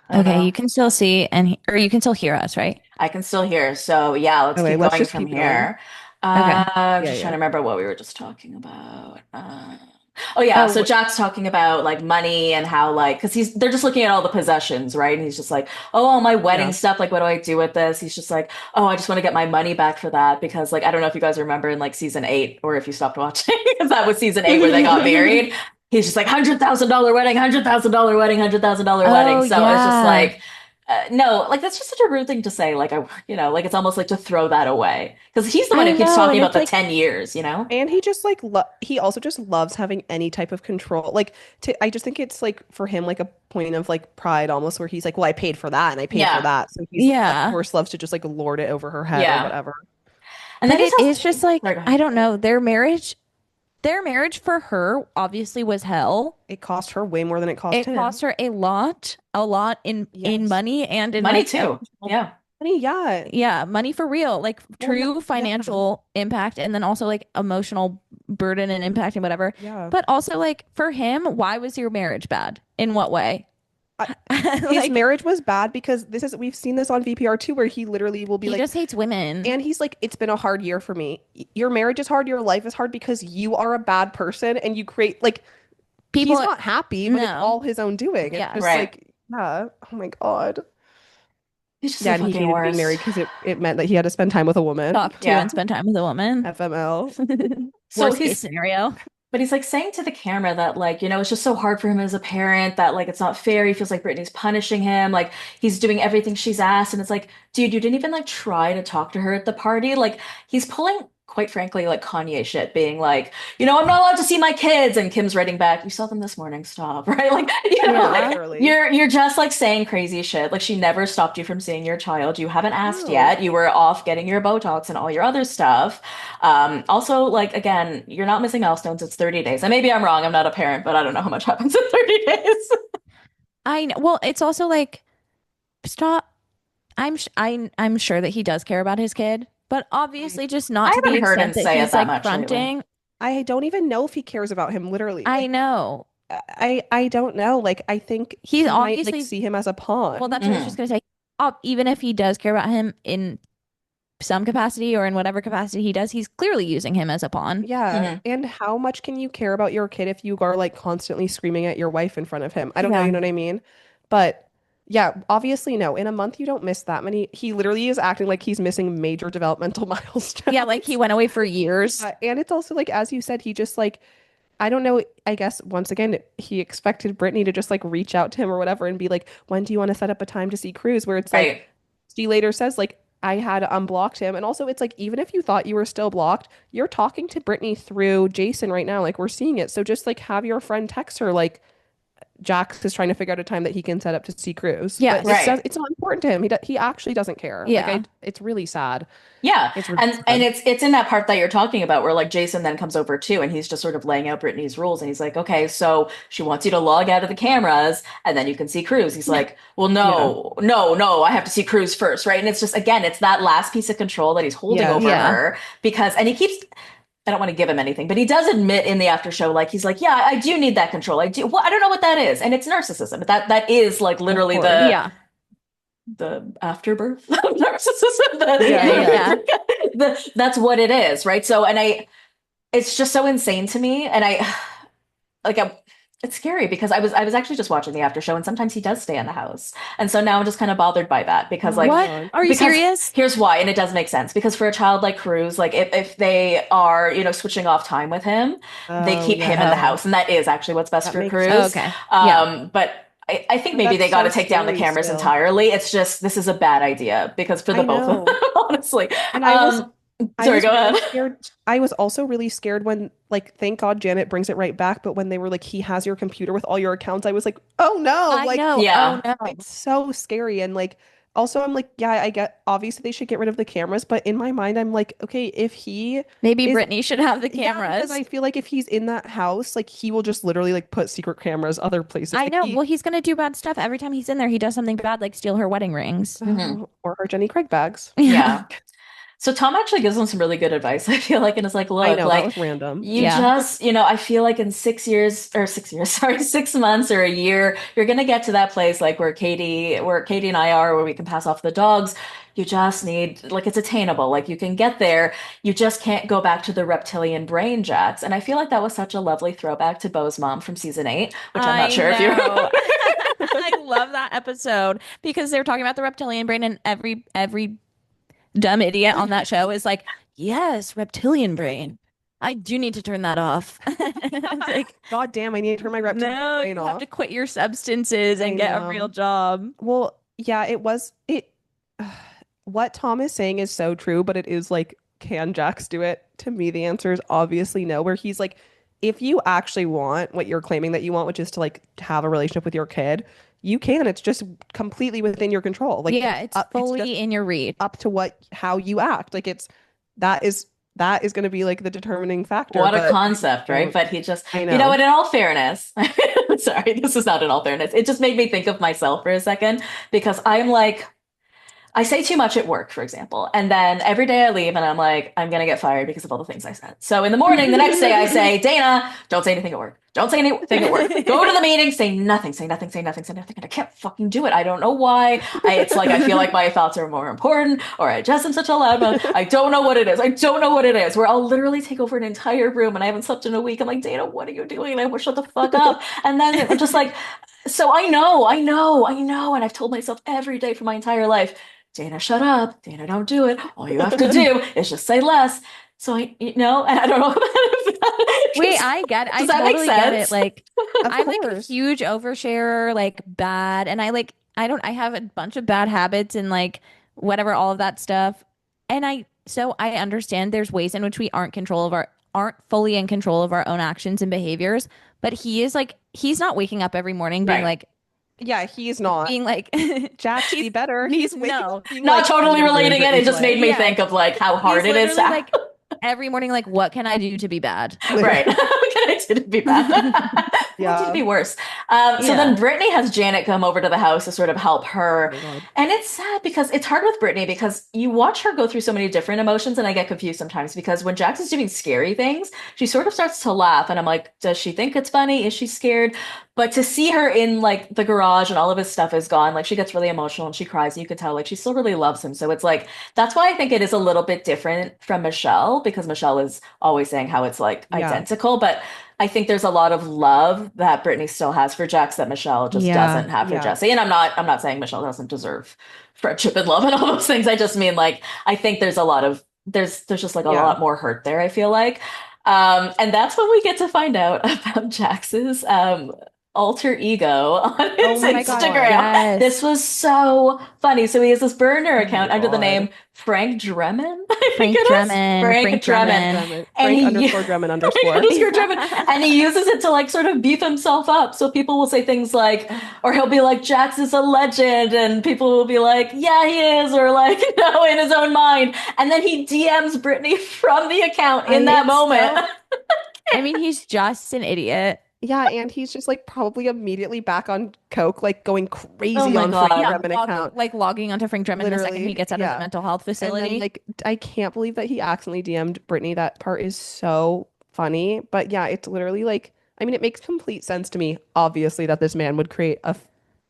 [SPEAKER 1] I don't
[SPEAKER 2] Okay,
[SPEAKER 1] know.
[SPEAKER 2] you can still see or you can still hear us, right?
[SPEAKER 1] I can still hear. So yeah, let's
[SPEAKER 3] Okay,
[SPEAKER 1] keep
[SPEAKER 3] let's
[SPEAKER 1] going
[SPEAKER 3] just
[SPEAKER 1] from
[SPEAKER 3] keep going.
[SPEAKER 1] here.
[SPEAKER 2] Okay.
[SPEAKER 1] I'm
[SPEAKER 3] Yeah,
[SPEAKER 1] just
[SPEAKER 3] yeah.
[SPEAKER 1] trying to remember what we were just talking about. Oh yeah,
[SPEAKER 2] Oh,
[SPEAKER 1] so Jack's talking about like money and how like because they're just looking at all the possessions, right? And he's just like, "Oh, all my wedding
[SPEAKER 3] Yeah.
[SPEAKER 1] stuff, like what do I do with this?" He's just like, "Oh, I just want to get my money back for that because like I don't know if you guys remember in like season 8 or if you stopped watching, because that was season 8 where they got married. He's just like $100,000 wedding, $100,000 wedding, $100,000 wedding.
[SPEAKER 2] Oh,
[SPEAKER 1] So it's just
[SPEAKER 2] yeah.
[SPEAKER 1] like no, like that's just such a rude thing to say. Like like it's almost like to throw that away because he's the one
[SPEAKER 2] I
[SPEAKER 1] who keeps
[SPEAKER 2] know,
[SPEAKER 1] talking
[SPEAKER 2] and
[SPEAKER 1] about
[SPEAKER 2] it's
[SPEAKER 1] the
[SPEAKER 2] like
[SPEAKER 1] 10 years, you know?
[SPEAKER 3] And he just like he also just loves having any type of control. Like I just think it's like for him like a point of like pride almost where he's like, "Well, I paid for that and I paid
[SPEAKER 1] Yeah.
[SPEAKER 3] for that." So he's
[SPEAKER 2] Yeah.
[SPEAKER 3] of course loves to just like lord it over her head or
[SPEAKER 1] Yeah.
[SPEAKER 3] whatever.
[SPEAKER 1] And then
[SPEAKER 2] But
[SPEAKER 1] he
[SPEAKER 2] it
[SPEAKER 1] tells
[SPEAKER 2] is just like
[SPEAKER 1] Sorry, go ahead.
[SPEAKER 2] I don't know, their marriage for her obviously was hell.
[SPEAKER 3] It cost her way more than it cost
[SPEAKER 2] It
[SPEAKER 3] him.
[SPEAKER 2] cost her a lot in
[SPEAKER 3] Yes.
[SPEAKER 2] money and in
[SPEAKER 1] money
[SPEAKER 2] like
[SPEAKER 1] too.
[SPEAKER 2] emotional-
[SPEAKER 1] Yeah.
[SPEAKER 3] Honey, yeah.
[SPEAKER 2] Yeah, money for real, like
[SPEAKER 3] Well,
[SPEAKER 2] true
[SPEAKER 3] yeah.
[SPEAKER 2] financial impact and then also like emotional burden and impact and whatever.
[SPEAKER 3] Yeah.
[SPEAKER 2] But also like for him, why was your marriage bad? In what way?
[SPEAKER 3] His
[SPEAKER 2] Like,
[SPEAKER 3] marriage was bad because we've seen this on VPR too, where he literally will be
[SPEAKER 2] he
[SPEAKER 3] like,
[SPEAKER 2] just hates women.
[SPEAKER 3] and he's like, "It's been a hard year for me. Your marriage is hard, your life is hard because you are a bad person and you create like
[SPEAKER 2] People
[SPEAKER 3] he's not happy, but it's
[SPEAKER 2] No.
[SPEAKER 3] all his own doing." It's
[SPEAKER 2] Yeah.
[SPEAKER 3] just
[SPEAKER 1] Right.
[SPEAKER 3] like, yeah. Oh my God.
[SPEAKER 1] He's just
[SPEAKER 3] Yeah,
[SPEAKER 1] the
[SPEAKER 3] and he
[SPEAKER 1] fucking
[SPEAKER 3] hated
[SPEAKER 1] worst.
[SPEAKER 3] being married because it meant that he had to spend time with a woman.
[SPEAKER 2] talk to
[SPEAKER 1] Yeah.
[SPEAKER 2] and spend time with a woman.
[SPEAKER 3] FML.
[SPEAKER 1] So
[SPEAKER 2] Worst
[SPEAKER 1] he's
[SPEAKER 2] case scenario.
[SPEAKER 1] But he's like saying to the camera that like, it's just so hard for him as a parent that like it's not fair. He feels like Brittany's punishing him. Like he's doing everything she's asked. And it's like, dude, you didn't even like try to talk to her at the party. Like he's pulling quite frankly, like Kanye shit, being like, I'm not allowed to see my kids, and Kim's writing back, you saw them this morning, stop, right? Like, like
[SPEAKER 3] literally.
[SPEAKER 1] you're just like saying crazy shit. Like she never stopped you from seeing your child. You haven't asked
[SPEAKER 3] No.
[SPEAKER 1] yet. You were off getting your Botox and all your other stuff. Also, like again, you're not missing milestones. It's 30 days. And maybe I'm wrong. I'm not a parent, but I don't know how much happens in 30 days.
[SPEAKER 2] I know. Well, it's also like, stop. I'm sure that he does care about his kid, but obviously just not to the
[SPEAKER 1] haven't heard him
[SPEAKER 2] extent that
[SPEAKER 1] say it
[SPEAKER 2] he's
[SPEAKER 1] that
[SPEAKER 2] like
[SPEAKER 1] much lately.
[SPEAKER 2] fronting.
[SPEAKER 3] I don't even know if he cares about him, literally.
[SPEAKER 2] I know.
[SPEAKER 3] I don't know. Like, I think
[SPEAKER 2] He's
[SPEAKER 3] he might
[SPEAKER 2] obviously-
[SPEAKER 3] like see him as a pawn.
[SPEAKER 2] Well, that's what I was just gonna say. Even if he does care about him in some capacity or in whatever capacity he does, he's clearly using him as a pawn.
[SPEAKER 3] Yeah. And how much can you care about your kid if you are like constantly screaming at your wife in front of him? I don't know, you know what I mean? But yeah, obviously no. In a month you don't miss that many. He literally is acting like he's missing major developmental milestones.
[SPEAKER 2] Yeah, like he went away for years.
[SPEAKER 3] And it's also like, as you said, he just like, I don't know, I guess once again, he expected Brittany to just like reach out to him or whatever and be like, when do you want to set up a time to see Cruz? Where it's like, she later says like, I had unblocked him. And also it's like, even if you thought you were still blocked, you're talking to Brittany through Jason right now. Like we're seeing it. So just like have your friend text her like, Jax is trying to figure out a time that he can set up to see Cruz.
[SPEAKER 2] Yeah,
[SPEAKER 3] But it's not important to him. He actually doesn't care.
[SPEAKER 2] Yeah.
[SPEAKER 3] Like it's really sad.
[SPEAKER 1] Yeah.
[SPEAKER 3] It's really sad.
[SPEAKER 1] And it's in that part that you're talking about where like Jason then comes over too and he's just sort of laying out Brittany's rules and he's like, okay, so she wants you to log out of the cameras and then you can see Cruz. He's like, well, no, I have to see Cruz first, right? And it's just, again, it's that last piece of control that he's holding over her because, and he keeps, I don't want to give him anything, but he does admit in the after show, like he's like, yeah, I do need that control. I do. Well, I don't know what that is, and it's narcissism. But that is like literally the afterbirth of narcissism. That's what it is, right? So, and it's just so insane to me, and it's scary because I was actually just watching the after show and sometimes he does stay in the house. And so now I'm just kind of bothered by that because like,
[SPEAKER 2] what? Are you serious?
[SPEAKER 1] Here's why. And it does make sense because for a child like Cruz, like if they are, switching off time with him, they keep him in the house. And that is actually what's best for Cruz.
[SPEAKER 2] Okay.
[SPEAKER 1] But I think maybe they got to take down the cameras entirely. It's just, this is a bad idea because for the both of them, honestly.
[SPEAKER 3] And
[SPEAKER 1] sorry, go ahead.
[SPEAKER 3] I was also really scared when, like, thank God Janet brings it right back. But when they were like, he has your computer with all your accounts, I was like, oh no,
[SPEAKER 2] I know.
[SPEAKER 1] Yeah,
[SPEAKER 2] oh, no.
[SPEAKER 3] It's so scary. And like, also, I'm like, yeah, I get obviously they should get rid of the cameras, but in my mind, I'm like, okay, if he
[SPEAKER 2] maybe Brittany should have the
[SPEAKER 3] Yeah,
[SPEAKER 2] cameras.
[SPEAKER 3] because I feel like if he's in that house, like he will just literally like put secret cameras other places.
[SPEAKER 2] I
[SPEAKER 3] Like,
[SPEAKER 2] know. Well, he's gonna do bad stuff every time he's in there. He does something bad, like steal her wedding rings.
[SPEAKER 3] or her Jenny Craig bags.
[SPEAKER 1] Yeah. So Tom actually gives them some really good advice, I feel like, and it's like, look,
[SPEAKER 3] I know,
[SPEAKER 1] like
[SPEAKER 3] that was random.
[SPEAKER 1] you just, I feel like in 6 months or a year, you're gonna get to that place like where Katie and I are, where we can pass off the dogs. You just need, like, it's attainable. Like you can get there. You just can't go back to the reptilian brain, Jax. And I feel like that was such a lovely throwback to Beau's mom from season 8, which I'm not sure if you remember.
[SPEAKER 2] I love that episode because they were talking about the reptilian brain and every dumb idiot on that show is like, yes, reptilian brain. I do need to turn that off. Like,
[SPEAKER 3] God damn, I need to turn my reptilian brain
[SPEAKER 2] you
[SPEAKER 3] off.
[SPEAKER 2] have to quit your substances and get a real job.
[SPEAKER 3] Well, yeah, what Tom is saying is so true, but it is like, can Jax do it? To me, the answer is obviously no, where he's like, if you actually want what you're claiming that you want, which is to like have a relationship with your kid, you can. It's just completely within your control. Like,
[SPEAKER 2] yeah, it's fully in your reach.
[SPEAKER 3] Up to how you act. Like that is going to be like the determining factor.
[SPEAKER 1] What a concept, right? But he just,
[SPEAKER 3] I know.
[SPEAKER 1] you know what, in all fairness, sorry, this is not in all fairness. It just made me think of myself for a second because I'm like, I say too much at work, for example, and then every day I leave and I'm like, I'm going to get fired because of all the things I said. So in the morning, the next day I say, Dana, don't say anything at work. Don't say anything at work. Go to the meeting, say nothing. And I can't fucking do it. I don't know why. It's like, I feel like my thoughts are more important, or I just am such a loud mouth. I don't know what it is. Where I'll literally take over an entire room and I haven't slept in a week. I'm like, Dana, what are you doing? And I will shut the fuck up. And then I'm just like, so I know. And I've told myself every day for my entire life, Dana, shut up. Dana, don't do it. All you have to do is just say less. So and I don't know.
[SPEAKER 2] Wait, I totally get it. Like, I'm like a huge oversharer, like bad. And I have a bunch of bad habits and like whatever, all of that stuff. And I so I understand there's ways in which we aren't fully in control of our own actions and behaviors, but he's not waking up every morning being
[SPEAKER 1] Right.
[SPEAKER 3] Yeah, he's not.
[SPEAKER 2] being like
[SPEAKER 3] Jax, be better.
[SPEAKER 2] he's
[SPEAKER 3] waking
[SPEAKER 2] no.
[SPEAKER 3] up being
[SPEAKER 1] Not
[SPEAKER 3] like,
[SPEAKER 1] totally
[SPEAKER 3] "I'm gonna
[SPEAKER 1] relating
[SPEAKER 3] ruin
[SPEAKER 1] it. It just
[SPEAKER 3] Brittany's
[SPEAKER 1] made me
[SPEAKER 2] Yeah.
[SPEAKER 1] think of like how hard
[SPEAKER 2] He's
[SPEAKER 1] it is.
[SPEAKER 2] literally like every morning, like, what can I do to be bad?
[SPEAKER 1] Right. What can I do to be bad? What could be worse? So then Brittany has Janet come over to the house to sort of help her.
[SPEAKER 3] Oh my God.
[SPEAKER 1] And it's sad because it's hard with Brittany because you watch her go through so many different emotions, and I get confused sometimes because when Jax is doing scary things, she sort of starts to laugh, and I'm like, does she think it's funny? Is she scared? But to see her in like the garage and all of his stuff is gone, like she gets really emotional and she cries, and you can tell like she still really loves him. So it's like that's why I think it is a little bit different from Michelle, because Michelle is always saying how it's like identical, but I think there's a lot of love that Brittany still has for Jax that Michelle just doesn't have for Jesse. And I'm not saying Michelle doesn't deserve friendship and love and all those things. I just mean like I think there's a lot of there's just like a lot more hurt there, I feel like. And that's when we get to find out about Jax's alter ego on his Instagram.
[SPEAKER 2] God, yes.
[SPEAKER 1] This was so funny. So he has this burner account under the name Frank Dremen.
[SPEAKER 2] Frank Dremen.
[SPEAKER 1] Frank Dremen.
[SPEAKER 3] Frank underscore Dremen underscore.
[SPEAKER 1] And he uses it to like sort of beef himself up. So people will say things like, or he'll be like, Jax is a legend. And people will be like, yeah, he is. Or like, no, in his own mind. And then he DMs Brittany from the account in that moment.
[SPEAKER 2] I mean, he's just an idiot.
[SPEAKER 3] Yeah, and he's just like probably immediately back on coke, like going crazy on
[SPEAKER 1] God.
[SPEAKER 3] Frank Dremen account.
[SPEAKER 2] Like logging onto Frank Dremen the second he gets out of the mental health facility.
[SPEAKER 3] And then, like, I can't believe that he accidentally DM'd Brittany. That part is so funny. But yeah, it's literally like, I mean, it makes complete sense to me, obviously, that this man would create a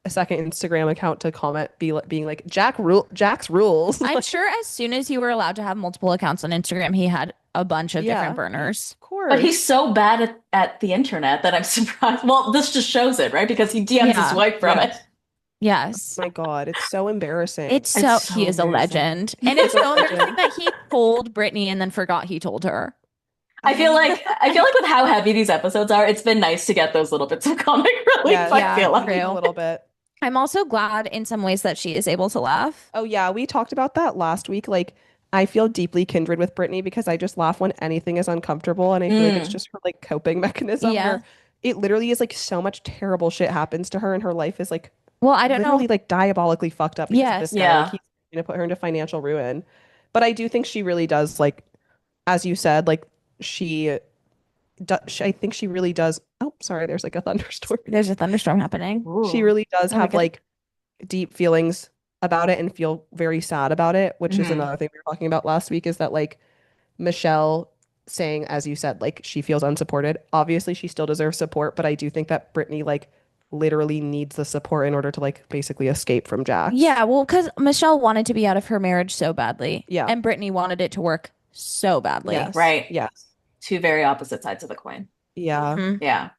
[SPEAKER 3] second Instagram account to comment, being like, Jax rules.
[SPEAKER 2] I'm sure as soon as you were allowed to have multiple accounts on Instagram, he had a bunch of different burners.
[SPEAKER 3] Of course.
[SPEAKER 1] But he's so bad at the internet that I'm surprised. Well, this just shows it, right? Because he DMs his wife from it.
[SPEAKER 2] Yes.
[SPEAKER 3] Oh my God, it's so embarrassing.
[SPEAKER 2] It's so he is a legend. And it's so embarrassing that he told Brittany and then forgot he told her.
[SPEAKER 1] I feel like with how heavy these episodes are, it's been nice to get those little bits of comic relief. I feel like
[SPEAKER 3] a little bit.
[SPEAKER 2] I'm also glad in some ways that she is able to laugh.
[SPEAKER 3] Oh yeah, we talked about that last week. Like, I feel deeply kindred with Brittany because I just laugh when anything is uncomfortable, and I feel like it's just her like coping mechanism.
[SPEAKER 2] Yeah.
[SPEAKER 3] It literally is like so much terrible shit happens to her, and her life is like,
[SPEAKER 2] well, I don't know,
[SPEAKER 3] like diabolically fucked up.
[SPEAKER 2] Yes,
[SPEAKER 3] this guy, like, he's going to put her into financial ruin. But I do think she really does, like, as you said, like I think she really does. Oh, sorry, there's like a thunderstorm.
[SPEAKER 2] There's a thunderstorm happening.
[SPEAKER 3] Ooh. She really does have like deep feelings about it and feel very sad about it, which is another thing we were talking about last week, is that like Michelle saying, as you said, like she feels unsupported. Obviously she still deserves support, but I do think that Brittany like literally needs the support in order to like basically escape from Jax.
[SPEAKER 2] Yeah, well, because Michelle wanted to be out of her marriage so badly.
[SPEAKER 3] Yeah.
[SPEAKER 2] And Brittany wanted it to work so badly.
[SPEAKER 3] Yes.
[SPEAKER 1] Right.
[SPEAKER 3] Yes.
[SPEAKER 1] Two very opposite sides of the coin.
[SPEAKER 3] Yeah.
[SPEAKER 1] Yeah.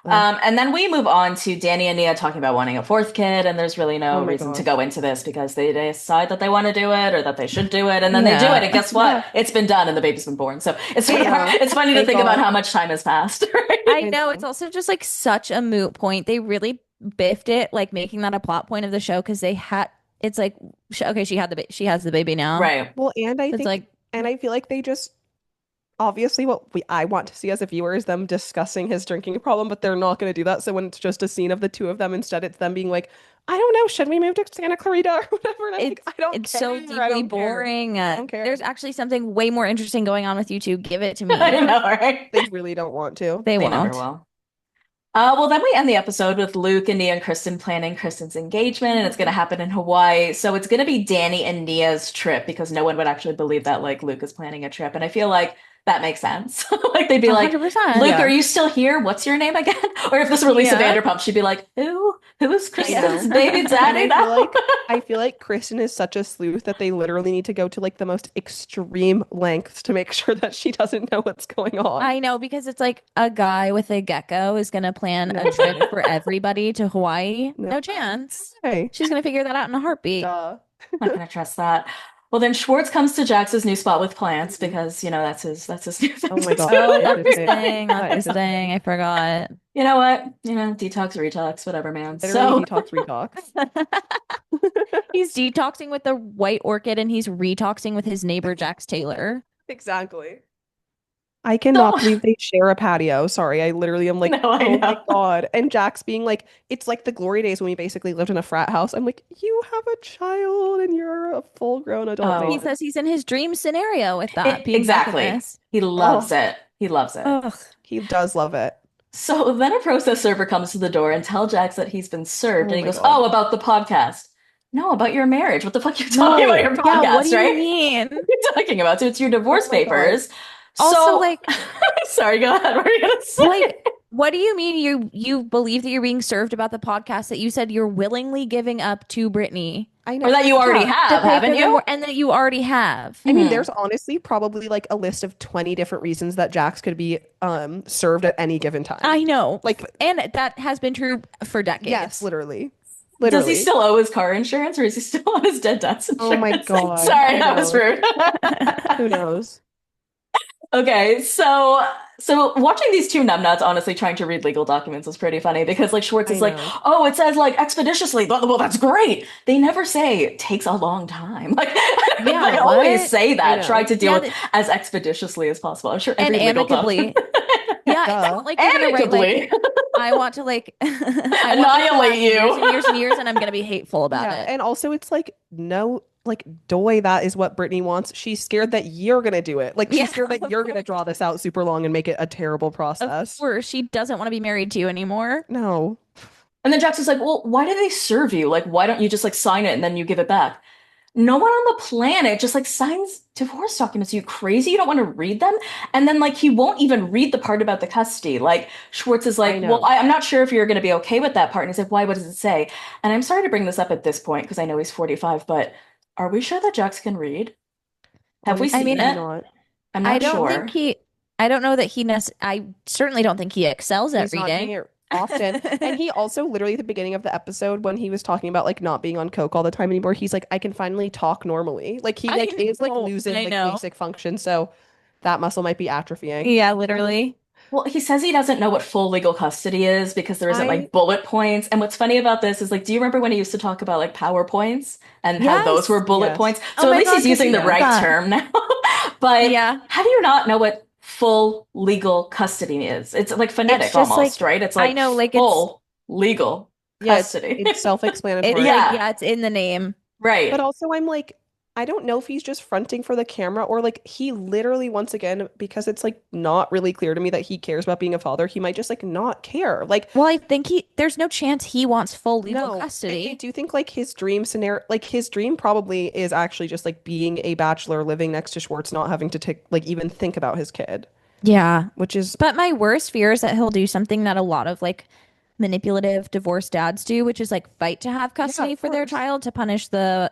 [SPEAKER 1] And then we move on to Danny and Nia talking about wanting a fourth kid, and there's really no reason to go into this because they decide that they want to do it or that they should do it, and then they do it, and guess what? It's been done and the baby's been born. So it's it's funny to think about how much time has passed. Right?
[SPEAKER 2] I know, it's also just like such a moot point. They really biffed it, like making that a plot point of the show, because they had it's like, okay, she has the baby now,
[SPEAKER 1] right?
[SPEAKER 3] Well, and I think like, and I feel like they just. Obviously, I want to see as a viewer is them discussing his drinking problem, but they're not going to do that. So when it's just a scene of the two of them, instead it's them being like, I don't know, should we move to Santa Clarita or whatever? And
[SPEAKER 2] it's so deeply boring.
[SPEAKER 3] I don't care.
[SPEAKER 2] There's actually something way more interesting going on with you two. Give it to me.
[SPEAKER 1] I know, right?
[SPEAKER 3] They really don't want to.
[SPEAKER 2] They won't.
[SPEAKER 1] Never will. Well, then we end the episode with Luke and Nia and Kristen planning Kristen's engagement, and it's going to happen in Hawaii. So it's going to be Danny and Nia's trip, because no one would actually believe that like Luke is planning a trip. And I feel like that makes sense. Like they'd be 100%, like, Luke, are you still here? What's your name again? Or if this were Lisa Vanderpump, she'd be like, who's Kristen's baby daddy now?
[SPEAKER 3] I feel like Kristen is such a sleuth that they literally need to go to like the most extreme lengths to make sure that she doesn't know what's going on.
[SPEAKER 2] I know, because it's like a guy with a gecko is going to plan a trip for everybody to Hawaii. No chance.
[SPEAKER 3] Hey.
[SPEAKER 2] She's going to figure that out in a heartbeat.
[SPEAKER 1] I'm not going to trust that. Well, then Schwartz comes to Jax's new spot with plants because, you know, that's his new thing.
[SPEAKER 3] Oh my God.
[SPEAKER 2] That's his thing. I forgot.
[SPEAKER 1] You know what? You know, detox, retox, whatever, man.
[SPEAKER 3] Literally detox, retox.
[SPEAKER 2] He's detoxing with the white orchid and he's retoxing with his neighbor Jax Taylor.
[SPEAKER 3] Exactly. I cannot believe they share a patio. Sorry, I literally am like,
[SPEAKER 1] No, I
[SPEAKER 3] oh my
[SPEAKER 1] know.
[SPEAKER 3] God. And Jax being like, it's like the glory days when we basically lived in a frat house. I'm like, you have a child and you're a full-grown adult
[SPEAKER 1] Oh.
[SPEAKER 2] He
[SPEAKER 3] man.
[SPEAKER 2] says he's in his dream scenario with that being back in
[SPEAKER 1] Exactly.
[SPEAKER 2] this.
[SPEAKER 1] He loves
[SPEAKER 3] Oh.
[SPEAKER 1] it. He loves it.
[SPEAKER 2] Ugh.
[SPEAKER 3] He does love it.
[SPEAKER 1] So then a process server comes to the door and tells Jax that he's been served,
[SPEAKER 3] Oh
[SPEAKER 1] and he
[SPEAKER 3] my
[SPEAKER 1] goes,
[SPEAKER 3] God.
[SPEAKER 1] "Oh, about the podcast." No, about your marriage. What the fuck are you talking about your
[SPEAKER 2] Yeah,
[SPEAKER 1] podcast,
[SPEAKER 2] what do you
[SPEAKER 1] right?
[SPEAKER 2] mean?
[SPEAKER 1] What are you talking about? So it's your divorce
[SPEAKER 3] Oh my God.
[SPEAKER 1] papers.
[SPEAKER 2] Also,
[SPEAKER 1] So,
[SPEAKER 2] like,
[SPEAKER 1] sorry, go ahead. What are you gonna say?
[SPEAKER 2] like, what do you mean you believe that you're being served about the podcast that you said you're willingly giving up to Brittany?
[SPEAKER 3] I know.
[SPEAKER 1] Or that you already
[SPEAKER 2] Yeah, to
[SPEAKER 1] have,
[SPEAKER 2] pay
[SPEAKER 1] haven't
[SPEAKER 2] for
[SPEAKER 1] you?
[SPEAKER 2] and that you already have.
[SPEAKER 3] I mean,
[SPEAKER 1] Mhm.
[SPEAKER 3] there's honestly probably like a list of 20 different reasons that Jax could be served at any given time.
[SPEAKER 2] I know.
[SPEAKER 3] Like,
[SPEAKER 2] And that has been true for decades.
[SPEAKER 3] yes, literally.
[SPEAKER 1] Does he
[SPEAKER 3] Literally.
[SPEAKER 1] still owe his car insurance, or is he still on his dead dad's insurance?
[SPEAKER 3] Oh my God.
[SPEAKER 1] Sorry,
[SPEAKER 3] Who
[SPEAKER 1] that was
[SPEAKER 3] knows?
[SPEAKER 1] rude.
[SPEAKER 3] Who knows?
[SPEAKER 1] Okay, so watching these two numbnuts honestly trying to read legal documents was pretty funny because like Schwartz
[SPEAKER 3] I
[SPEAKER 1] is like,
[SPEAKER 3] know.
[SPEAKER 1] oh, it says like expeditiously. Well, that's great. They never say it takes a long time. Like
[SPEAKER 2] Yeah,
[SPEAKER 1] they always
[SPEAKER 2] what?
[SPEAKER 1] say
[SPEAKER 3] I
[SPEAKER 1] that.
[SPEAKER 3] know.
[SPEAKER 1] Try to deal
[SPEAKER 2] Yeah,
[SPEAKER 1] with as expeditiously as possible. I'm sure
[SPEAKER 2] and
[SPEAKER 1] every legal
[SPEAKER 2] amicably.
[SPEAKER 1] document.
[SPEAKER 2] Yeah, it's
[SPEAKER 3] Duh.
[SPEAKER 2] not like you're gonna write
[SPEAKER 1] Amicably.
[SPEAKER 2] like I want to like I want this to
[SPEAKER 1] Annihilate
[SPEAKER 2] last
[SPEAKER 1] you.
[SPEAKER 2] years and years and years, and I'm gonna be hateful about
[SPEAKER 3] Yeah,
[SPEAKER 2] it.
[SPEAKER 3] and also it's like no, like doy, that is what Brittany wants. She's scared that you're gonna do it. Like she's
[SPEAKER 2] Yeah.
[SPEAKER 3] scared that you're gonna draw this out super long and make it a terrible
[SPEAKER 2] Of
[SPEAKER 3] process.
[SPEAKER 2] course, she doesn't want to be married to you anymore.
[SPEAKER 3] No.
[SPEAKER 1] And then Jackson's like, well, why do they serve you? Like, why don't you just like sign it and then you give it back? No one on the planet just like signs divorce documents. Are you crazy? You don't want to read them? And then like he won't even read the part about the custody. Like Schwartz is
[SPEAKER 3] I
[SPEAKER 1] like,
[SPEAKER 3] know.
[SPEAKER 1] well, I'm not sure if you're going to be okay with that part. And he's like, why? What does it say? And I'm sorry to bring this up at this point because I know he's 45, but are we sure that Jax can read? Have we
[SPEAKER 3] Honestly,
[SPEAKER 1] seen
[SPEAKER 2] mean,
[SPEAKER 1] it?
[SPEAKER 3] not.
[SPEAKER 1] I'm
[SPEAKER 2] I
[SPEAKER 1] not
[SPEAKER 2] don't
[SPEAKER 1] sure.
[SPEAKER 2] think he. I don't know that he. I certainly don't think he excels at
[SPEAKER 3] He's not doing
[SPEAKER 2] reading.
[SPEAKER 3] it often. And he also literally at the beginning of the episode when he was talking about like not being on coke all the time anymore, he's like, I can finally talk normally. Like he
[SPEAKER 2] I
[SPEAKER 3] like is like
[SPEAKER 2] know,
[SPEAKER 3] losing
[SPEAKER 2] I
[SPEAKER 3] like
[SPEAKER 2] know.
[SPEAKER 3] basic function, so that muscle might be atrophying.
[SPEAKER 2] Yeah, literally.
[SPEAKER 1] Well, he says he doesn't know what full legal custody is because there isn't
[SPEAKER 3] I-
[SPEAKER 1] like bullet points. And what's funny about this is like, do you remember when he used to talk about like PowerPoints and how those
[SPEAKER 2] Yes.
[SPEAKER 1] were bullet
[SPEAKER 3] Yes.
[SPEAKER 1] points?
[SPEAKER 2] Oh
[SPEAKER 1] So at
[SPEAKER 2] my
[SPEAKER 1] least
[SPEAKER 2] God,
[SPEAKER 1] he's using the
[SPEAKER 2] 'cause he
[SPEAKER 1] right
[SPEAKER 2] knows that.
[SPEAKER 1] term now. But
[SPEAKER 2] Yeah.
[SPEAKER 1] how do you not know what full legal custody is? It's like phonetic
[SPEAKER 2] It's just,
[SPEAKER 1] almost,
[SPEAKER 2] like,
[SPEAKER 1] right? It's
[SPEAKER 2] I
[SPEAKER 1] like
[SPEAKER 2] know, like, it's-
[SPEAKER 1] full legal
[SPEAKER 3] Yeah,
[SPEAKER 1] custody.
[SPEAKER 3] it's self-explanatory.
[SPEAKER 2] It's
[SPEAKER 1] Yeah.
[SPEAKER 2] like, yeah, it's in the name.
[SPEAKER 1] Right.
[SPEAKER 3] But also I'm like, I don't know if he's just fronting for the camera or like he literally once again, because it's like not really clear to me that he cares about being a father, he might just like not care. Like
[SPEAKER 2] Well, I think there's no chance he wants full legal
[SPEAKER 3] no,
[SPEAKER 2] custody.
[SPEAKER 3] I do think like his dream scenario, like his dream probably is actually just like being a bachelor living next to Schwartz, not having to take like even think about his kid,
[SPEAKER 2] Yeah.
[SPEAKER 3] which is
[SPEAKER 2] But my worst fear is that he'll do something that a lot of like manipulative divorced dads do, which is like fight to have custody
[SPEAKER 3] of
[SPEAKER 2] for their
[SPEAKER 3] course.
[SPEAKER 2] child to punish the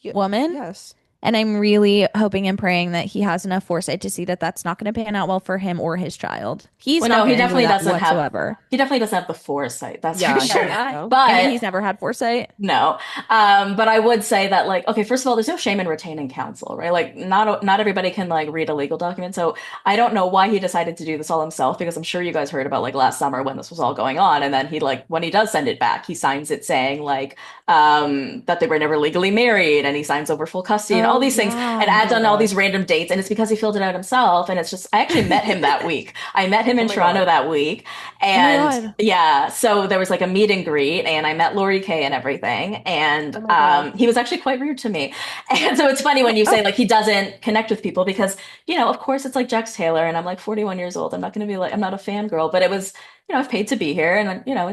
[SPEAKER 3] he-
[SPEAKER 2] woman.
[SPEAKER 3] yes.
[SPEAKER 2] And I'm really hoping and praying that he has enough foresight to see that that's not going to pan out well for him or his child. He's
[SPEAKER 1] Well,
[SPEAKER 2] not
[SPEAKER 1] no, he
[SPEAKER 2] gonna
[SPEAKER 1] definitely
[SPEAKER 2] enjoy that
[SPEAKER 1] doesn't have-
[SPEAKER 2] whatsoever.
[SPEAKER 1] He definitely doesn't have the foresight. That's
[SPEAKER 3] Yeah,
[SPEAKER 1] for sure.
[SPEAKER 3] no.
[SPEAKER 1] But
[SPEAKER 2] I mean, he's never had foresight.
[SPEAKER 1] no. But I would say that like, okay, first of all, there's no shame in retaining counsel, right? Like not everybody can like read a legal document. So I don't know why he decided to do this all himself because I'm sure you guys heard about like last summer when this was all going on. And then he like when he does send it back, he signs it saying like that they were never legally married and he signs over full custody and all
[SPEAKER 2] Oh,
[SPEAKER 1] these things
[SPEAKER 2] yeah.
[SPEAKER 1] and adds
[SPEAKER 3] Oh my
[SPEAKER 1] on all
[SPEAKER 3] God.
[SPEAKER 1] these random dates. And it's because he filled it out himself. And it's just I actually met him that week. I met him in
[SPEAKER 3] Oh my
[SPEAKER 1] Toronto
[SPEAKER 3] God.
[SPEAKER 1] that week.
[SPEAKER 2] my
[SPEAKER 1] And
[SPEAKER 2] God.
[SPEAKER 1] yeah, so there was like a meet and greet and I met Lori Kay and everything. And
[SPEAKER 3] Oh my God.
[SPEAKER 1] he was actually quite rude to me. And so it's funny when you say like he doesn't connect with people because, you know, of course it's like Jax Taylor and I'm like 41 years old. I'm not going to be like, I'm not a fangirl, but it was, you know, I've paid to be here and, you know,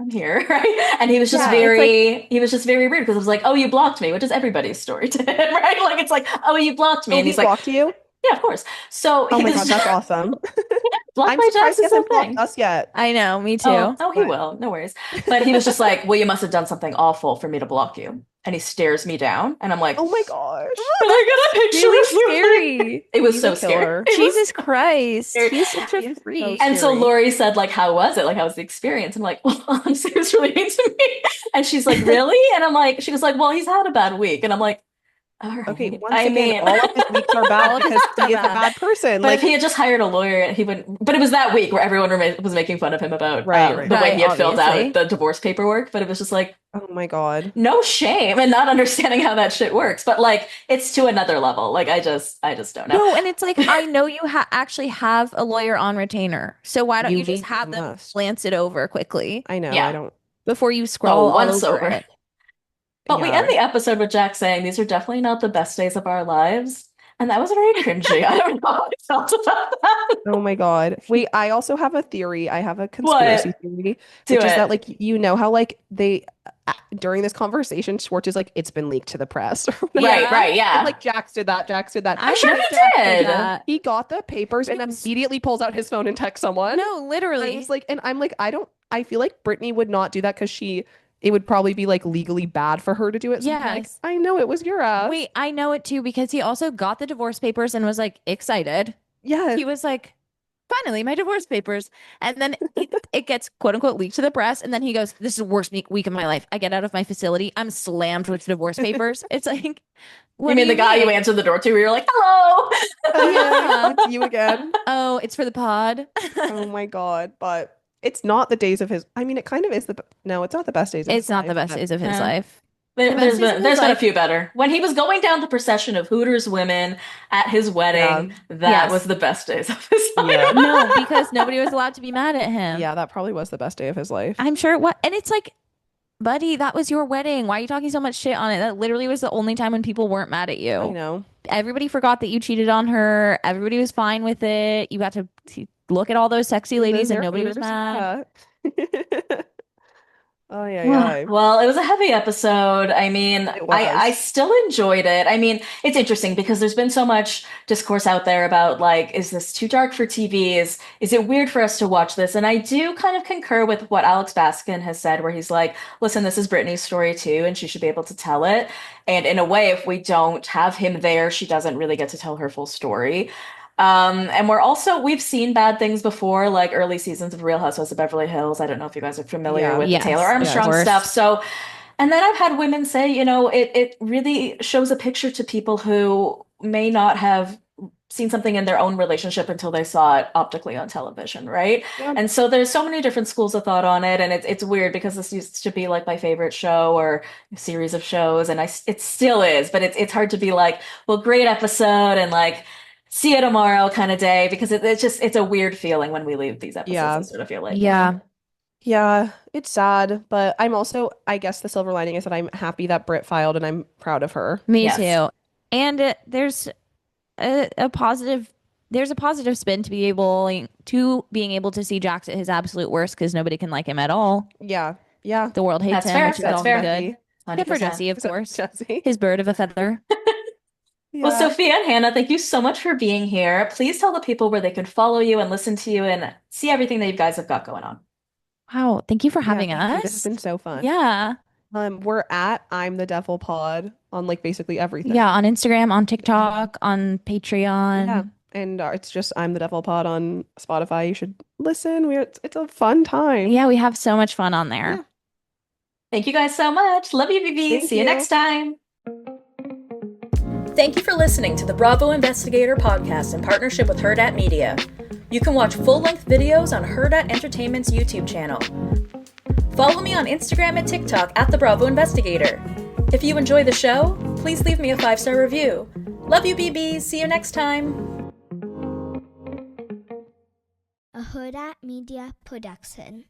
[SPEAKER 1] I'm here, right? And he was just
[SPEAKER 2] Yeah, it's
[SPEAKER 1] he was just very rude because it was like, oh, you blocked me, which is everybody's story to him, right? Like it's like, oh, you blocked me.
[SPEAKER 3] Oh,
[SPEAKER 1] And
[SPEAKER 3] he
[SPEAKER 1] he's like,
[SPEAKER 3] blocked you?
[SPEAKER 1] yeah, of course. So
[SPEAKER 3] Oh
[SPEAKER 1] he
[SPEAKER 3] my
[SPEAKER 1] was
[SPEAKER 3] God, that's awesome.
[SPEAKER 1] blocked
[SPEAKER 3] I'm
[SPEAKER 1] by
[SPEAKER 3] surprised
[SPEAKER 1] Jax
[SPEAKER 3] he
[SPEAKER 1] is a
[SPEAKER 3] hasn't blocked
[SPEAKER 1] thing.
[SPEAKER 3] us yet.
[SPEAKER 2] I know, me too.
[SPEAKER 1] Oh, he
[SPEAKER 3] But-
[SPEAKER 1] will. No worries. But he was just like, well, you must have done something awful for me to block you. And he stares me down. And I'm like,
[SPEAKER 3] Oh my gosh.
[SPEAKER 1] can I get a picture
[SPEAKER 2] Really
[SPEAKER 1] of you?
[SPEAKER 2] scary.
[SPEAKER 1] It was
[SPEAKER 3] He's
[SPEAKER 1] so
[SPEAKER 3] a
[SPEAKER 1] scary.
[SPEAKER 3] killer.
[SPEAKER 1] It was-
[SPEAKER 2] Jesus Christ.
[SPEAKER 1] scary.
[SPEAKER 2] He's such
[SPEAKER 3] He
[SPEAKER 2] a
[SPEAKER 3] is so
[SPEAKER 2] freak.
[SPEAKER 1] And so
[SPEAKER 3] scary.
[SPEAKER 1] Lori said, like, how was it? Like, how was the experience? I'm like, well, honestly, it was really mean to me. And she's like, really? And I'm like, she was like, well, he's had a bad week. And I'm like, all right.
[SPEAKER 3] Okay, once
[SPEAKER 1] I
[SPEAKER 3] again,
[SPEAKER 1] mean,
[SPEAKER 3] all of his weeks are
[SPEAKER 2] All
[SPEAKER 3] bad
[SPEAKER 2] of his
[SPEAKER 3] because
[SPEAKER 2] weeks are
[SPEAKER 3] he is a
[SPEAKER 2] bad.
[SPEAKER 3] bad person.
[SPEAKER 1] but
[SPEAKER 3] Like,
[SPEAKER 1] if he had just hired a lawyer, he wouldn't. But it was that week where everyone was making fun of him about
[SPEAKER 3] Right, right.
[SPEAKER 1] the way he had
[SPEAKER 2] Right,
[SPEAKER 1] filled
[SPEAKER 2] obviously.
[SPEAKER 1] out the divorce paperwork. But it was just like,
[SPEAKER 3] Oh my God.
[SPEAKER 1] No shame in not understanding how that shit works, but like it's to another level. Like I just don't know.
[SPEAKER 2] No, and it's like I know you actually have a lawyer on retainer, so why don't you just have them
[SPEAKER 3] must.
[SPEAKER 2] glance it over quickly
[SPEAKER 3] I know. I
[SPEAKER 1] Yeah.
[SPEAKER 3] don't.
[SPEAKER 2] before you scroll all
[SPEAKER 1] Once
[SPEAKER 2] over
[SPEAKER 1] over.
[SPEAKER 2] it?
[SPEAKER 1] But we end
[SPEAKER 3] Yeah.
[SPEAKER 1] the episode with Jack saying these are definitely not the best days of our lives. And that was very cringy. I don't know how I felt about that.
[SPEAKER 3] Oh my God. Wait, I also have a theory. I have a conspiracy
[SPEAKER 1] What?
[SPEAKER 3] theory,
[SPEAKER 1] Do
[SPEAKER 3] which is that
[SPEAKER 1] it.
[SPEAKER 3] like you know how like they during this conversation, Schwartz is like, it's been leaked to the press or whatever.
[SPEAKER 1] Right, right,
[SPEAKER 3] And
[SPEAKER 1] yeah.
[SPEAKER 3] like Jax did that, Jax did that.
[SPEAKER 2] I'm
[SPEAKER 1] sure
[SPEAKER 2] sure
[SPEAKER 1] he
[SPEAKER 2] Jack
[SPEAKER 1] did.
[SPEAKER 2] that.
[SPEAKER 3] He got the papers and immediately pulls out his phone and texts someone.
[SPEAKER 2] No,
[SPEAKER 3] I
[SPEAKER 2] literally.
[SPEAKER 3] was like, and I'm like, I feel like Brittany would not do that because it would probably be like legally bad for her to do it. So I'm like,
[SPEAKER 2] Yes.
[SPEAKER 3] I know it was your ass.
[SPEAKER 2] Wait, I know it too because he also got the divorce papers and was like excited.
[SPEAKER 3] Yes.
[SPEAKER 2] He was like, finally, my divorce papers. And then it gets quote unquote leaked to the press. And then he goes, this is the worst week of my life. I get out of my facility. I'm slammed with divorce papers. It's like, what
[SPEAKER 1] You
[SPEAKER 2] do
[SPEAKER 1] mean the guy you
[SPEAKER 2] mean?
[SPEAKER 1] answered the door to where you're like, hello?
[SPEAKER 2] Yeah.
[SPEAKER 3] It's you again.
[SPEAKER 2] Oh, it's for the pod.
[SPEAKER 3] Oh my God. But it's not the days of his. I mean, it kind of is no, it's not the best days of his
[SPEAKER 2] It's not the
[SPEAKER 3] life,
[SPEAKER 2] best
[SPEAKER 3] but
[SPEAKER 2] days of his
[SPEAKER 1] Yeah.
[SPEAKER 2] life.
[SPEAKER 1] There's
[SPEAKER 2] best days of
[SPEAKER 1] been
[SPEAKER 2] his
[SPEAKER 1] a
[SPEAKER 2] life-
[SPEAKER 1] few better. When he was going down the procession of Hooters women at his wedding, that
[SPEAKER 2] Yes.
[SPEAKER 1] was the best days of his life.
[SPEAKER 3] Yeah.
[SPEAKER 2] No, because nobody was allowed to be mad at him.
[SPEAKER 3] Yeah, that probably was the best day of his life.
[SPEAKER 2] I'm sure what, and it's like, buddy, that was your wedding. Why are you talking so much shit on it? That literally was the only time when people weren't mad at you.
[SPEAKER 3] I know.
[SPEAKER 2] Everybody forgot that you cheated on her. Everybody was fine with it. You got to look at all those sexy ladies and nobody was mad.
[SPEAKER 3] Yeah. Oh yeah.
[SPEAKER 1] Well, it was a heavy episode. I mean,
[SPEAKER 3] It was.
[SPEAKER 1] I still enjoyed it. I mean, it's interesting because there's been so much discourse out there about like, is this too dark for TV? Is it weird for us to watch this? And I do kind of concur with what Alex Baskin has said, where he's like, listen, this is Brittany's story too, and she should be able to tell it. And in a way, if we don't have him there, she doesn't really get to tell her full story. And we've seen bad things before, like early seasons of Real Housewives of Beverly Hills. I don't know if you guys are familiar with the Taylor Armstrong stuff. So, and then I've had women say, you know, it really shows a picture to people who may not have seen something in their own relationship until they saw it optically on television, right?
[SPEAKER 3] Yeah.
[SPEAKER 1] And so there's so many different schools of thought on it, and it's weird because this used to be like my favorite show or series of shows, and it still is, but it's hard to be like, well, great episode, and like, see you tomorrow kind of day, because it's a weird feeling when we leave these episodes.
[SPEAKER 3] Yeah.
[SPEAKER 1] I sort of feel like,
[SPEAKER 2] Yeah.
[SPEAKER 3] Yeah, it's sad, but I'm also, I guess the silver lining is that I'm happy that Britt filed and I'm proud of her.
[SPEAKER 2] Me
[SPEAKER 1] Yes.
[SPEAKER 2] too. And there's a positive spin to being able to see Jax at his absolute worst because nobody can like him at all.
[SPEAKER 3] Yeah. Yeah.
[SPEAKER 2] The world hates
[SPEAKER 1] That's
[SPEAKER 2] him,
[SPEAKER 1] fair.
[SPEAKER 2] which is
[SPEAKER 1] That's
[SPEAKER 2] all
[SPEAKER 1] fair.
[SPEAKER 2] good. Except for
[SPEAKER 1] 100%.
[SPEAKER 2] Jesse, of course.
[SPEAKER 3] Jesse.
[SPEAKER 2] His bird of a feather.
[SPEAKER 1] Well,
[SPEAKER 3] Yeah.
[SPEAKER 1] Sophia and Hannah, thank you so much for being here. Please tell the people where they can follow you and listen to you and see everything that you guys have got going on.
[SPEAKER 2] Wow. Thank you for having
[SPEAKER 3] Thank you. This has
[SPEAKER 2] us.
[SPEAKER 3] been so fun.
[SPEAKER 2] Yeah.
[SPEAKER 3] We're at I'm the Devil Pod on like basically everything.
[SPEAKER 2] Yeah. On Instagram, on TikTok, on Patreon.
[SPEAKER 3] Yeah. And it's just I'm the Devil Pod on Spotify. You should listen. It's a fun time.
[SPEAKER 2] Yeah, we have so much fun on there.
[SPEAKER 3] Yeah.
[SPEAKER 1] Thank you guys so much. Love you, BB.
[SPEAKER 3] Thank
[SPEAKER 1] See you
[SPEAKER 3] you.
[SPEAKER 1] next time. Thank you for listening to the Bravo Investigator Podcast in partnership with Hurrdat Media. You can watch full-length videos on Hurrdat Entertainment's YouTube channel. Follow me on Instagram and TikTok at the Bravo Investigator. If you enjoy the show, please leave me a 5-star review. Love you, BBs. See you next time.
[SPEAKER 4] A Hurrdat Media Production.